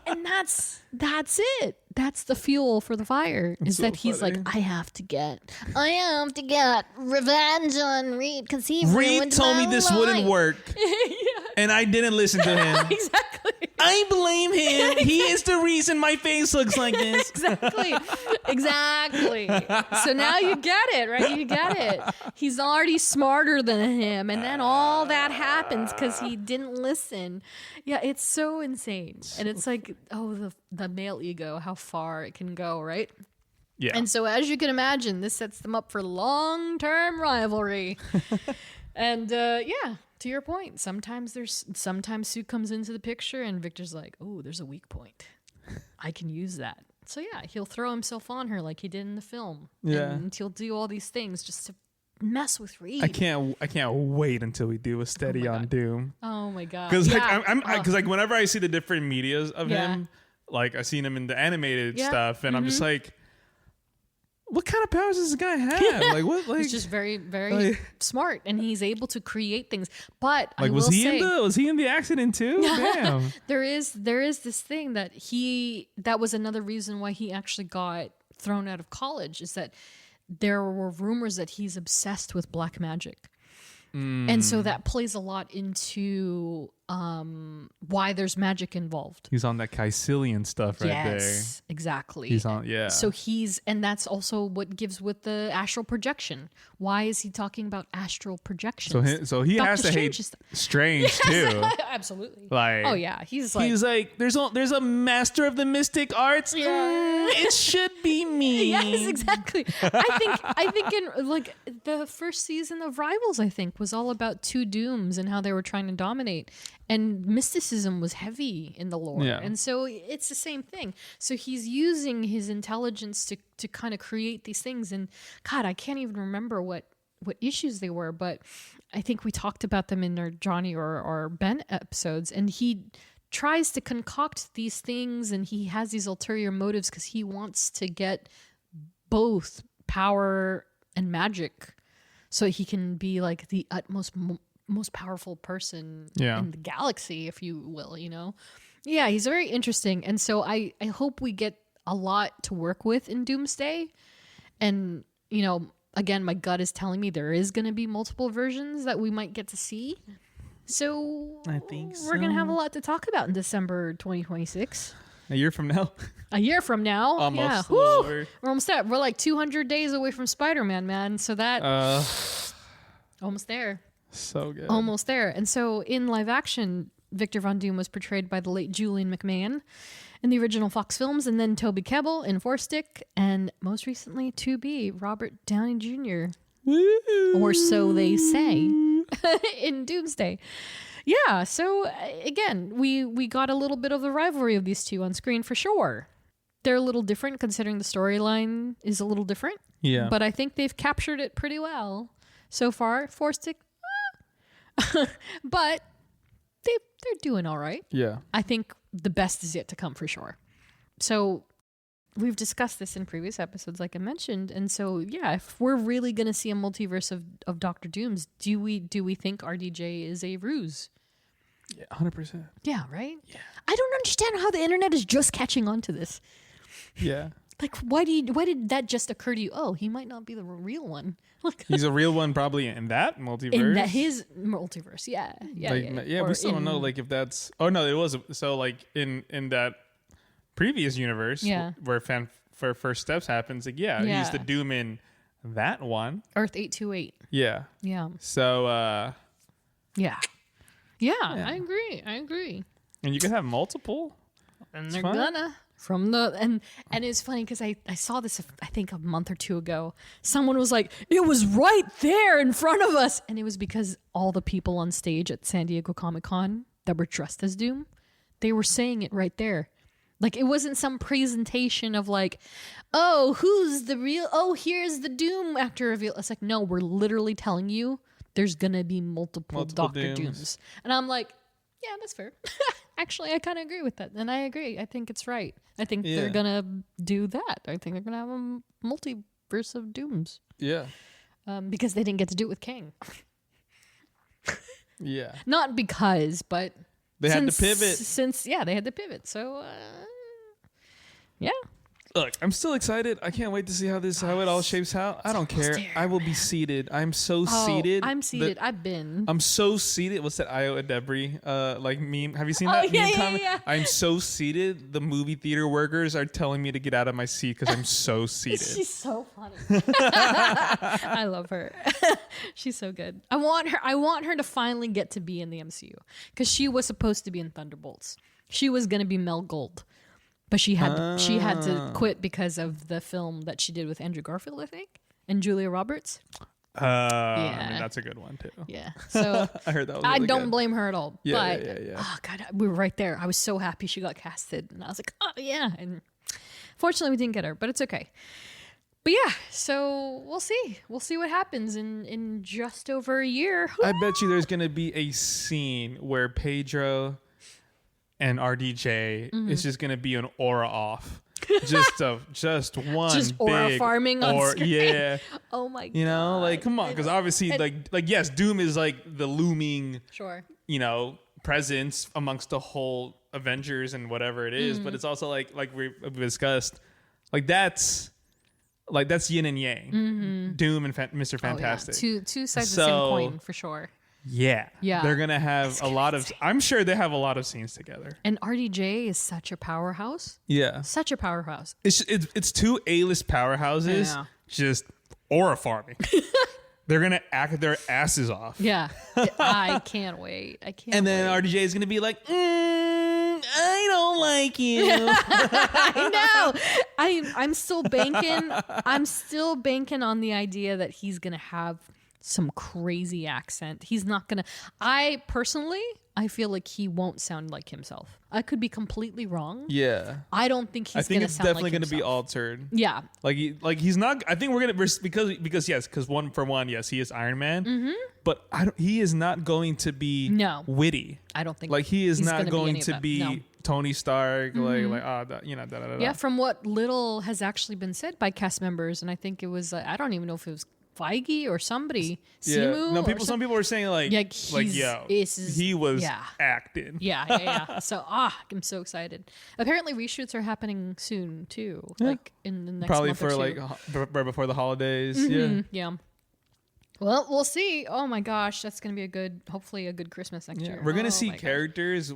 And that's it. That's the fuel for the fire. Is so that he's funny. like, I have to get revenge on Reed because he Reed ruined told my me this life. wouldn't work, and I didn't listen to him. Exactly. I blame him. He is the reason my face looks like this. Exactly. So now you get it, right? You get it. He's already smarter than him, and then all that happens because he didn't listen. Yeah, it's so insane, and it's like, oh, the male ego, how far it can go, right? Yeah. And so, as you can imagine, this sets them up for long-term rivalry. And yeah, to your point, sometimes Sue comes into the picture and Victor's like, oh, there's a weak point. I can use that. So yeah, he'll throw himself on her like he did in the film. Yeah. And he'll do all these things just to mess with Reed. I can't wait until we do a steady on Doom. Oh my god. Because Yeah. because like whenever I see the different medias of Yeah. him, like I've seen him in the animated Yeah. stuff, and I'm just like, what kind of powers does this guy have? Like what? Like He's just very, very smart, and he's able to create things. But I like will was he say, in the accident too? Damn. there is this thing that was another reason why he actually got thrown out of college, is that there were rumors that he's obsessed with black magic. And so that plays a lot into why there's magic involved. He's on that Caecilian stuff right there. Yes, exactly. He's on, yeah. So and that's also what gives with the astral projection. Why is he talking about astral projections? So he Doctor has to Strange hate is- Strange too. Absolutely. Like, oh yeah, he's like there's a master of the mystic arts. It should be me. yes, exactly. I think in like the first season of Rivals, I think was all about two dooms and how they were trying to dominate, and mysticism was heavy in the lore. Yeah. And so it's the same thing. So he's using his intelligence to kind of create these things. And God, I can't even remember what issues they were, but I think we talked about them in our Johnny or Ben episodes. And he tries to concoct these things, and he has these ulterior motives because he wants to get both power and magic, so he can be like the utmost most powerful person in the galaxy, if you will, you know? Yeah, he's very interesting. And so I hope we get a lot to work with in Doomsday. And, you know, again, my gut is telling me there is going to be multiple versions that we might get to see. So I think we're going to have a lot to talk about in December 2026. A year from now. A year from now. Almost. Yeah. A little over. We're almost there. We're like 200 days away from Spider-Man, man. So that almost there. So good. Almost there. And so in live action, Victor Von Doom was portrayed by the late Julian McMahon in the original Fox films, and then Toby Kebbell in Four Stick, and most recently to be Robert Downey Jr. Or so they say in Doomsday. Yeah, so again, we got a little bit of the rivalry of these two on screen for sure. They're a little different considering the storyline is a little different. Yeah. But I think they've captured it pretty well so far. Four Stick, but they're doing all right. Yeah. I think the best is yet to come for sure. So we've discussed this in previous episodes, like I mentioned. And so, yeah, if we're really going to see a multiverse of Doctor Dooms, do we think RDJ is a ruse? Yeah, 100%. Yeah, right? Yeah. I don't understand how the internet is just catching on to this. Yeah. Like, why did that just occur to you? Oh, he might not be the real one. Like, He's a real one probably in that multiverse. in his multiverse, yeah. Yeah, we still don't know like if that's it was so like in that previous universe where First Steps happens, like he's the Doom in that one. Earth 828. Yeah. Yeah. So Yeah, I agree. and you can have multiple. And It's they're fun. gonna and it's funny because I saw this I think a month or two ago. Someone was like, it was right there in front of us, and it was because all the people on stage at San Diego Comic-Con that were dressed as Doom, they were saying it right there. Like, it wasn't some presentation of like, oh, who's the real, oh, here's the Doom actor reveal. It's like, no, we're literally telling you there's gonna be multiple Dr. Dooms. And I'm like, yeah, that's fair. actually, I kind of agree with that. And I agree. I think it's right. I think they're going to do that. I think they're going to have a multiverse of Dooms. Yeah. Because they didn't get to do it with King. Yeah. Not because, but... They had to pivot. They had to pivot. So, yeah. Look, I'm still excited. I can't wait to see how it all shapes out. I don't care. I will be seated. I'm so seated. I'm seated. I've been. I'm so seated. What's that Ioan debris meme? Have you seen that meme comment? Yeah. I'm so seated. The movie theater workers are telling me to get out of my seat because I'm so seated. She's so funny. I love her. She's so good. I want her to finally get to be in the MCU because she was supposed to be in Thunderbolts. She was going to be Mel Gold. But she had to quit because of the film that she did with Andrew Garfield, I think, and Julia Roberts. I mean, that's a good one too. Yeah. So I heard that. I don't blame her at all. Yeah, but yeah. oh god, we were right there. I was so happy she got casted, and I was like, oh yeah. And fortunately, we didn't get her, but it's okay. But yeah, so we'll see. We'll see what happens in just over a year. I bet you there's gonna be a scene where Pedro and RDJ is just gonna be an aura off, just one just aura big farming on screen. Yeah. Oh my god! You know, like come on, because obviously, like yes, Doom is like the looming, presence amongst the whole Avengers and whatever it is, but it's also like we've discussed, that's yin and yang, Doom and Mr. Fantastic, two sides of the same coin for sure. Yeah. They're going to have a lot of... I'm sure they have a lot of scenes together. And RDJ is such a powerhouse. Yeah. Such a powerhouse. It's two A-list powerhouses just aura farming. They're going to act their asses off. Yeah. I can't wait. And then RDJ is going to be like, I don't like you. I know. I'm still banking. I'm still banking on the idea that he's going to have some crazy accent. He's not gonna. I feel like he won't sound like himself. I could be completely wrong. Yeah, I don't think he's. I think it's definitely going to be altered. Yeah, like he's not. I think we're gonna because yes, he is Iron Man. But he is not going to be witty. I don't think he is not going to be Tony Stark. Yeah, from what little has actually been said by cast members, and I think it was I don't even know if it was Feige or somebody. Simu no, some people were saying he was acting. Yeah. So I'm so excited. Apparently reshoots are happening soon too, like in the next probably month for or two. right before the holidays. Yeah. Well, we'll see. Oh my gosh, that's gonna be hopefully a good Christmas next year. We're gonna see characters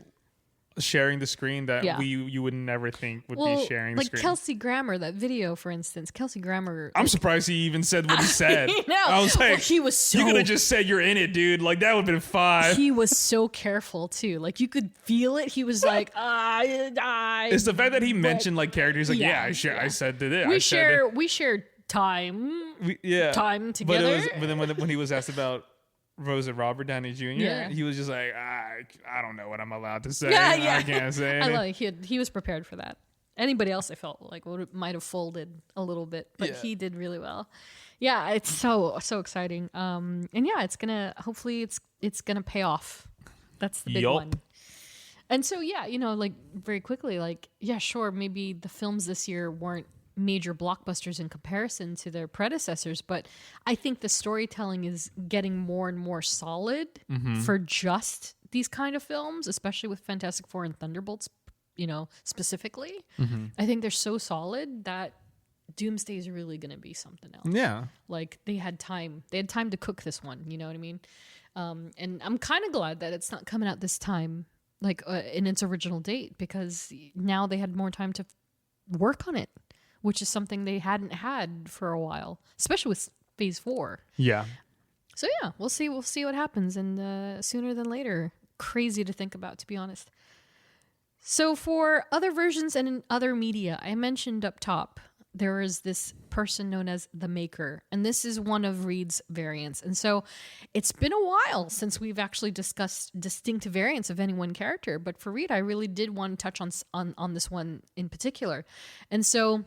sharing the screen that you would never think would be sharing the screen. Like Kelsey Grammer, that video, for instance. Kelsey Grammer. I'm surprised he even said what he said. I was like, he was so... You could have just said you're in it, dude. Like, that would have been fine. He was so careful, too. Like, you could feel it. He was like, It's the fact that he mentioned, characters. Like, I said that. We share time. Time together. But then when he was asked about Rose and Robert Downey Jr., he was just like, I don't know what I'm allowed to say. I can't say anything. I like he was prepared for that. Anybody else, I felt like might have folded a little bit, but he did really well. Yeah, it's so exciting. And it's hopefully it's gonna pay off. That's the big one. And so very quickly, sure, maybe the films this year weren't major blockbusters in comparison to their predecessors, but I think the storytelling is getting more and more solid for just these kind of films, especially with Fantastic Four and Thunderbolts, specifically. I think they're so solid that Doomsday is really going to be something else. Yeah. Like they had time to cook this one, you know what I mean? And I'm kind of glad that it's not coming out this time, in its original date, because now they had more time to work on it, which is something they hadn't had for a while, especially with Phase 4. Yeah. So we'll see what happens, and sooner than later. Crazy to think about, to be honest. So for other versions and in other media, I mentioned up top, there is this person known as the Maker, and this is one of Reed's variants. And so it's been a while since we've actually discussed distinct variants of any one character, but for Reed, I really did want to touch on this one in particular. And so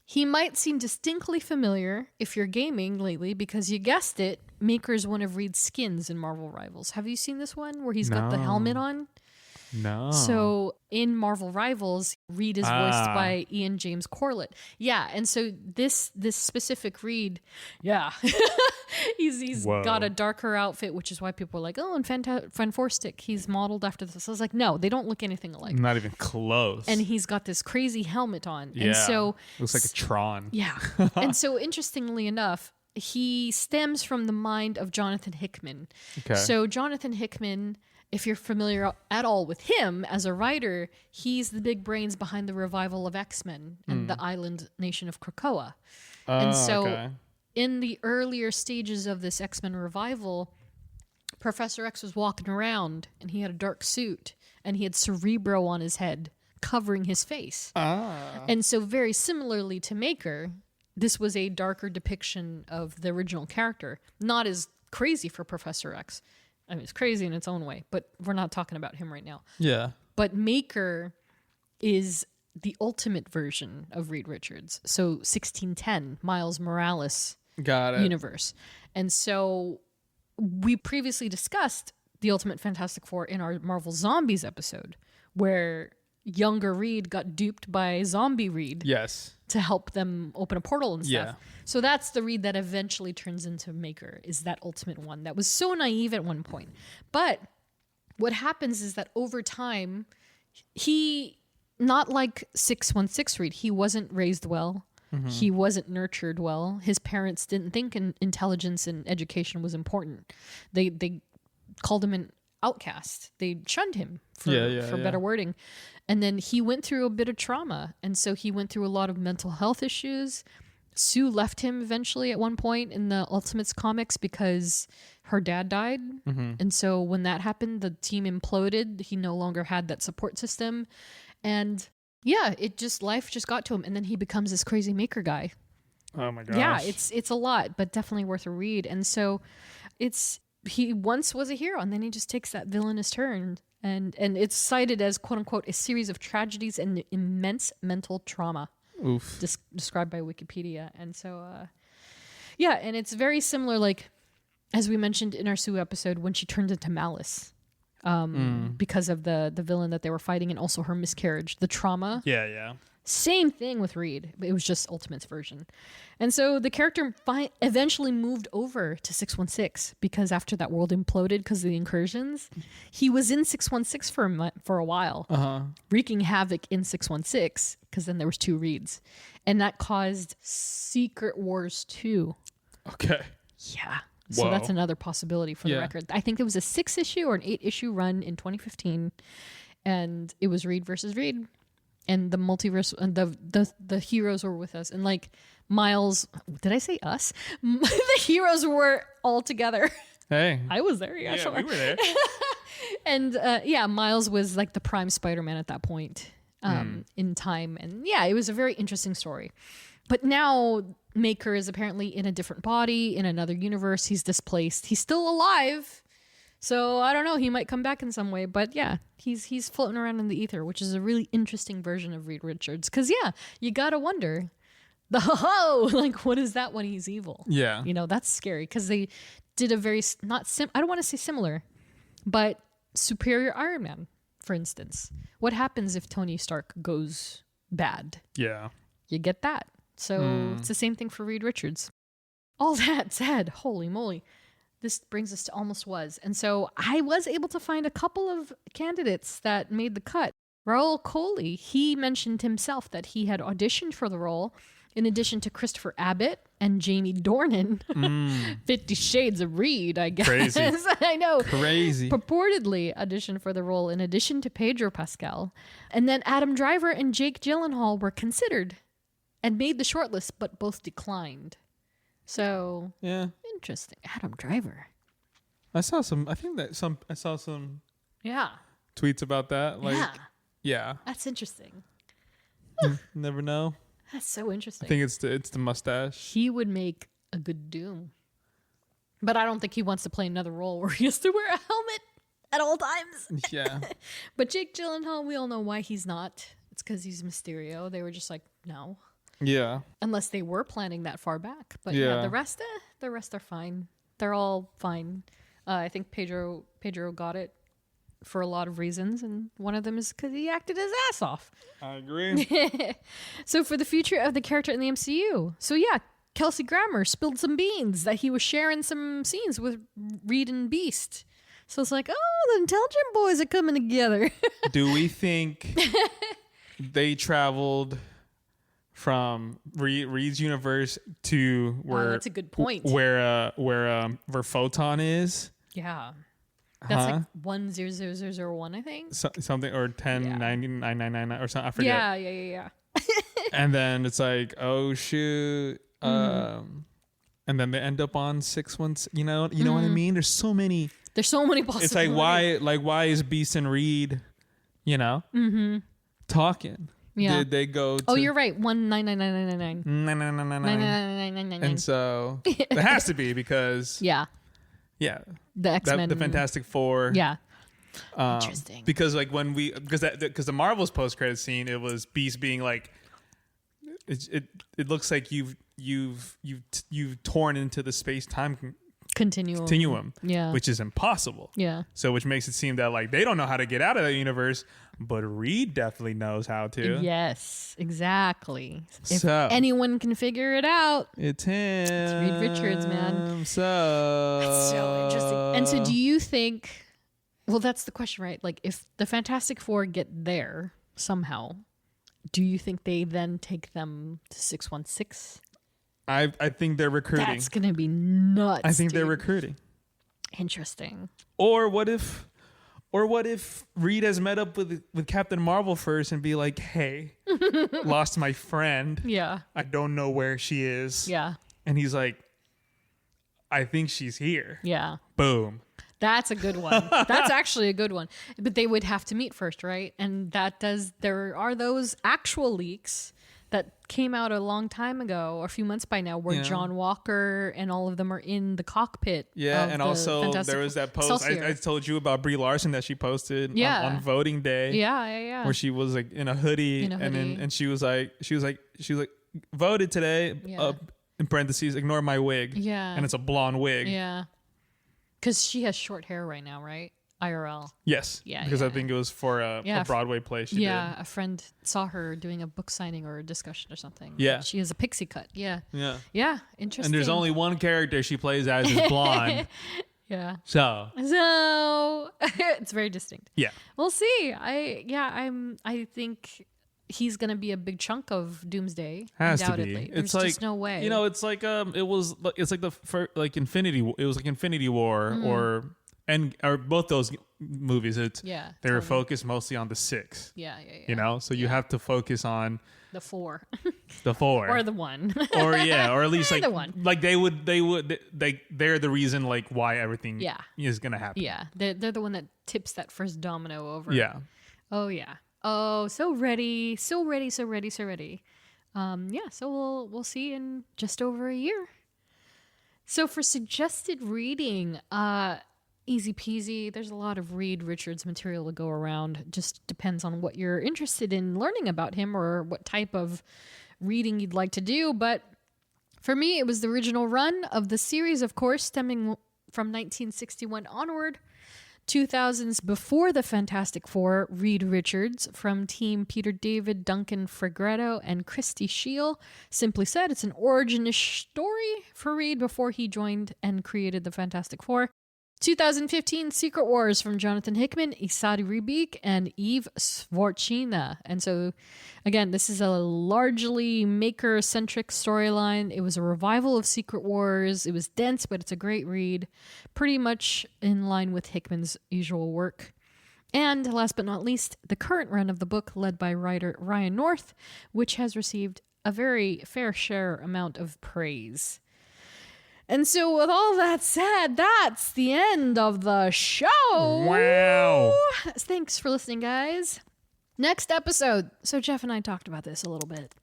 he might seem distinctly familiar if you're gaming lately, because you guessed it, Maker is one of Reed's skins in Marvel Rivals. Have you seen this one where he's got the helmet on? No. So in Marvel Rivals, Reed is voiced by Ian James Corlett. Yeah, and so this specific Reed, yeah, he's got a darker outfit, which is why people are like, oh, and Fantastic, he's modeled after this. I was like, no, they don't look anything alike. Not even close. And he's got this crazy helmet on. Yeah. And so looks like a Tron. yeah. And so interestingly enough, he stems from the mind of Jonathan Hickman. Okay. So Jonathan Hickman, if you're familiar at all with him as a writer, he's the big brains behind the revival of X-Men and the island nation of Krakoa. And so in the earlier stages of this X-Men revival, Professor X was walking around and he had a dark suit and he had Cerebro on his head covering his face. And so very similarly to Maker, this was a darker depiction of the original character. Not as crazy for Professor X. I mean, it's crazy in its own way, but we're not talking about him right now. Yeah. But Maker is the ultimate version of Reed Richards. So 1610, Miles Morales Got it. universe. And so we previously discussed the Ultimate Fantastic Four in our Marvel Zombies episode, where younger Reed got duped by zombie Reed Yes. to help them open a portal and stuff. Yeah. So that's the Reed that eventually turns into Maker, is that ultimate one that was so naive at one point. But what happens is that over time, he, not like 616 Reed, he wasn't raised well. He wasn't nurtured well. His parents didn't think intelligence and education was important. They called him an outcast. They shunned him for better wording. And then he went through a bit of trauma. And so he went through a lot of mental health issues. Sue left him eventually at one point in the Ultimates comics because her dad died. And so when that happened, the team imploded. He no longer had that support system. And yeah, life just got to him. And then he becomes this crazy Maker guy. Oh my gosh. Yeah, it's a lot, but definitely worth a read. And so he once was a hero, and then he just takes that villainous turn. And it's cited as, quote unquote, a series of tragedies and immense mental trauma. Oof. Described by Wikipedia. And so, yeah, and it's very similar, like, as we mentioned in our Sue episode, when she turned into Malice. Because of the villain that they were fighting, and also her miscarriage, the trauma. Yeah. Same thing with Reed. It was just Ultimate's version. And so the character eventually moved over to 616 because after that world imploded because of the incursions, he was in 616 for a while, wreaking havoc in 616 because then there was 2 Reeds. And that caused Secret Wars 2. Okay. Yeah. So Whoa. that's another possibility for the record. I think it was a 6-issue or an 8-issue run in 2015, and it was Reed versus Reed, and the multiverse and the heroes were with us, and like Miles. Did I say us? The heroes were all together. Hey, I was there. Yeah, sure. we were there. And Miles was like the prime Spider-Man at that point in time, and yeah, it was a very interesting story. But now Maker is apparently in a different body, in another universe. He's displaced. He's still alive. So I don't know. He might come back in some way. But yeah, he's floating around in the ether, which is a really interesting version of Reed Richards. Because yeah, you got to wonder, like, what is that when he's evil? Yeah. You know, that's scary. Because they did a very, I don't want to say similar, but superior Iron Man, for instance. What happens if Tony Stark goes bad? Yeah. You get that. So it's the same thing for Reed Richards. All that said, holy moly, this brings us to Almost Was. And so I was able to find a couple of candidates that made the cut. Raul Coley, he mentioned himself that he had auditioned for the role in addition to Christopher Abbott and Jamie Dornan. 50 Shades of Reed, I guess. Crazy. I know. Crazy. Purportedly auditioned for the role in addition to Pedro Pascal. And then Adam Driver and Jake Gyllenhaal were considered and made the shortlist, but both declined. So, Yeah. interesting. Adam Driver. I saw some Yeah. tweets about that. Like, yeah. That's interesting. Never know. That's so interesting. I think it's the mustache. He would make a good Doom. But I don't think he wants to play another role where he has to wear a helmet at all times. Yeah. But Jake Gyllenhaal, we all know why he's not. It's because he's Mysterio. They were just like, no. Yeah. Unless they were planning that far back. But yeah, the rest are fine. They're all fine. I think Pedro got it. for a lot of reasons, and one of them is because he acted his ass off. I agree. So for the future of the character in the MCU. So yeah, Kelsey Grammer spilled some beans that he was sharing some scenes with Reed and Beast. So it's like, oh, the intelligent boys are coming together. Do we think they traveled from Reed's universe to where that's a good point. Where Photon is? Yeah. That's like 100001, I think. Something or 109999 or something. I forget. Yeah. And then it's like, oh shoot. And then they end up on 616. You know what I mean? There's so many possibilities. It's like why is Beast and Reed, talking? Yeah. Did they go to, oh, you're right. 1999999. And so it has to be because yeah. The X-Men, the Fantastic Four. Yeah. Interesting. Because like because the Marvel's post-credit scene, it was Beast being like, it looks like you've torn into the space-time continuum. Yeah. Which is impossible. Yeah. So which makes it seem that like they don't know how to get out of that universe, but Reed definitely knows how to. Yes, exactly. If So anyone can figure it out, it's him. It's Reed Richards, man. So that's so interesting. And so do you think, well, that's the question, right? Like if the Fantastic Four get there somehow, do you think they then take them to 616? I think they're recruiting. That's going to be nuts. I think they're recruiting. Interesting. Or what if Reed has met up with Captain Marvel first and be like, hey, lost my friend. Yeah. I don't know where she is. Yeah. And he's like, I think she's here. Yeah. Boom. That's a good one. That's actually a good one. But they would have to meet first, right? And there are those actual leaks that came out a long time ago, or a few months by now, where John Walker and all of them are in the cockpit. Yeah, of and the also Fantastic there was that post I told you about Brie Larson that she posted on voting day. Yeah. Where she was like in a hoodie, and she was like voted today. In parentheses, ignore my wig. Yeah, and it's a blonde wig. Yeah, because she has short hair right now, right? IRL. Yes. Yeah. Because I think it was for a Broadway play she did. A friend saw her doing a book signing or a discussion or something. Yeah. She has a pixie cut. Yeah. Yeah. Yeah. Interesting. And there's only one character she plays as is blonde. Yeah. So it's very distinct. Yeah. We'll see. I think he's gonna be a big chunk of Doomsday. Has undoubtedly. to be. There's It's like just no way. it's like it's like Infinity. It was like Infinity War or both those movies. They were focused mostly on the 6. Yeah. So you have to focus on the 4, the 4 or the 1, or at least like the 1. Like they're the reason like why everything is gonna happen. Yeah, they're the one that tips that first domino over. Yeah. Oh yeah. Oh, so ready. So we'll see in just over a year. So for suggested reading, easy peasy. There's a lot of Reed Richards material to go around. Just depends on what you're interested in learning about him or what type of reading you'd like to do. But for me, it was the original run of the series, of course, stemming from 1961 onward. 2000s before the Fantastic Four, Reed Richards from Team Peter David, Duncan Fregretto, and Christy Scheel. Simply said, it's an origin-ish story for Reed before he joined and created the Fantastic Four. 2015 Secret Wars from Jonathan Hickman, Isadi Ribic, and Eve Svorchina. And so, again, this is a largely maker-centric storyline. It was a revival of Secret Wars. It was dense, but it's a great read. Pretty much in line with Hickman's usual work. And last but not least, the current run of the book, led by writer Ryan North, which has received a very fair share amount of praise. And so with all that said, that's the end of the show. Wow. Thanks for listening, guys. Next episode. So Jeff and I talked about this a little bit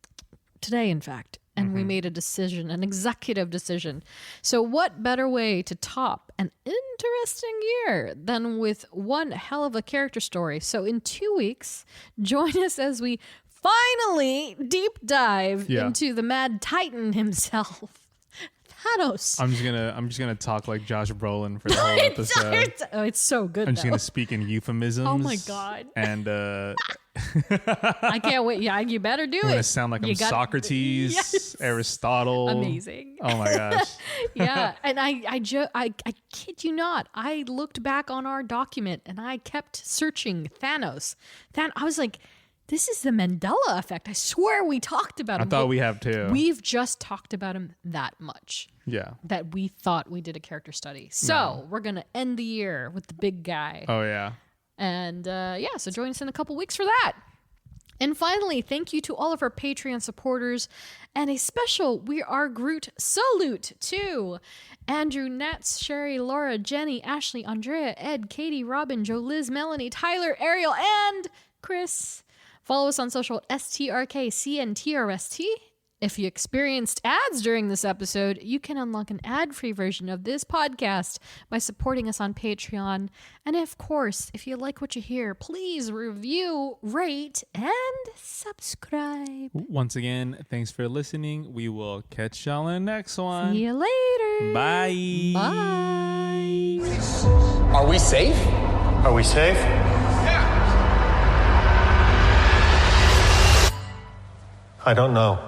today, in fact, and we made a decision, an executive decision. So what better way to top an interesting year than with one hell of a character story? So in 2 weeks, join us as we finally deep dive into the Mad Titan himself. Thanos. I'm just gonna talk like Josh Brolin for the whole episode. It's so good. I'm just gonna speak in euphemisms. Oh my God. And I can't wait. Yeah, you better do I'm it. gonna sound like I'm Socrates, Yes. Aristotle. Amazing. Oh my gosh. Yeah, and I kid you not. I looked back on our document and I kept searching Thanos. I was like, this is the Mandela effect. I swear we talked about him. I thought we have too. We've just talked about him that much. Yeah. That we thought we did a character study. So we're gonna end the year with the big guy. Oh yeah. And so join us in a couple weeks for that. And finally, thank you to all of our Patreon supporters, and a special We Are Groot salute to Andrew, Nats, Sherry, Laura, Jenny, Ashley, Andrea, Ed, Katie, Robin, Joe, Liz, Melanie, Tyler, Ariel, and Chris. Follow us on social at STRKCNTRST. If you experienced ads during this episode, you can unlock an ad-free version of this podcast by supporting us on Patreon. And of course, if you like what you hear, please review, rate, and subscribe. Once again, thanks for listening. We will catch y'all in the next one. See you later. Bye. Bye. Are we safe? Are we safe? Yeah. I don't know.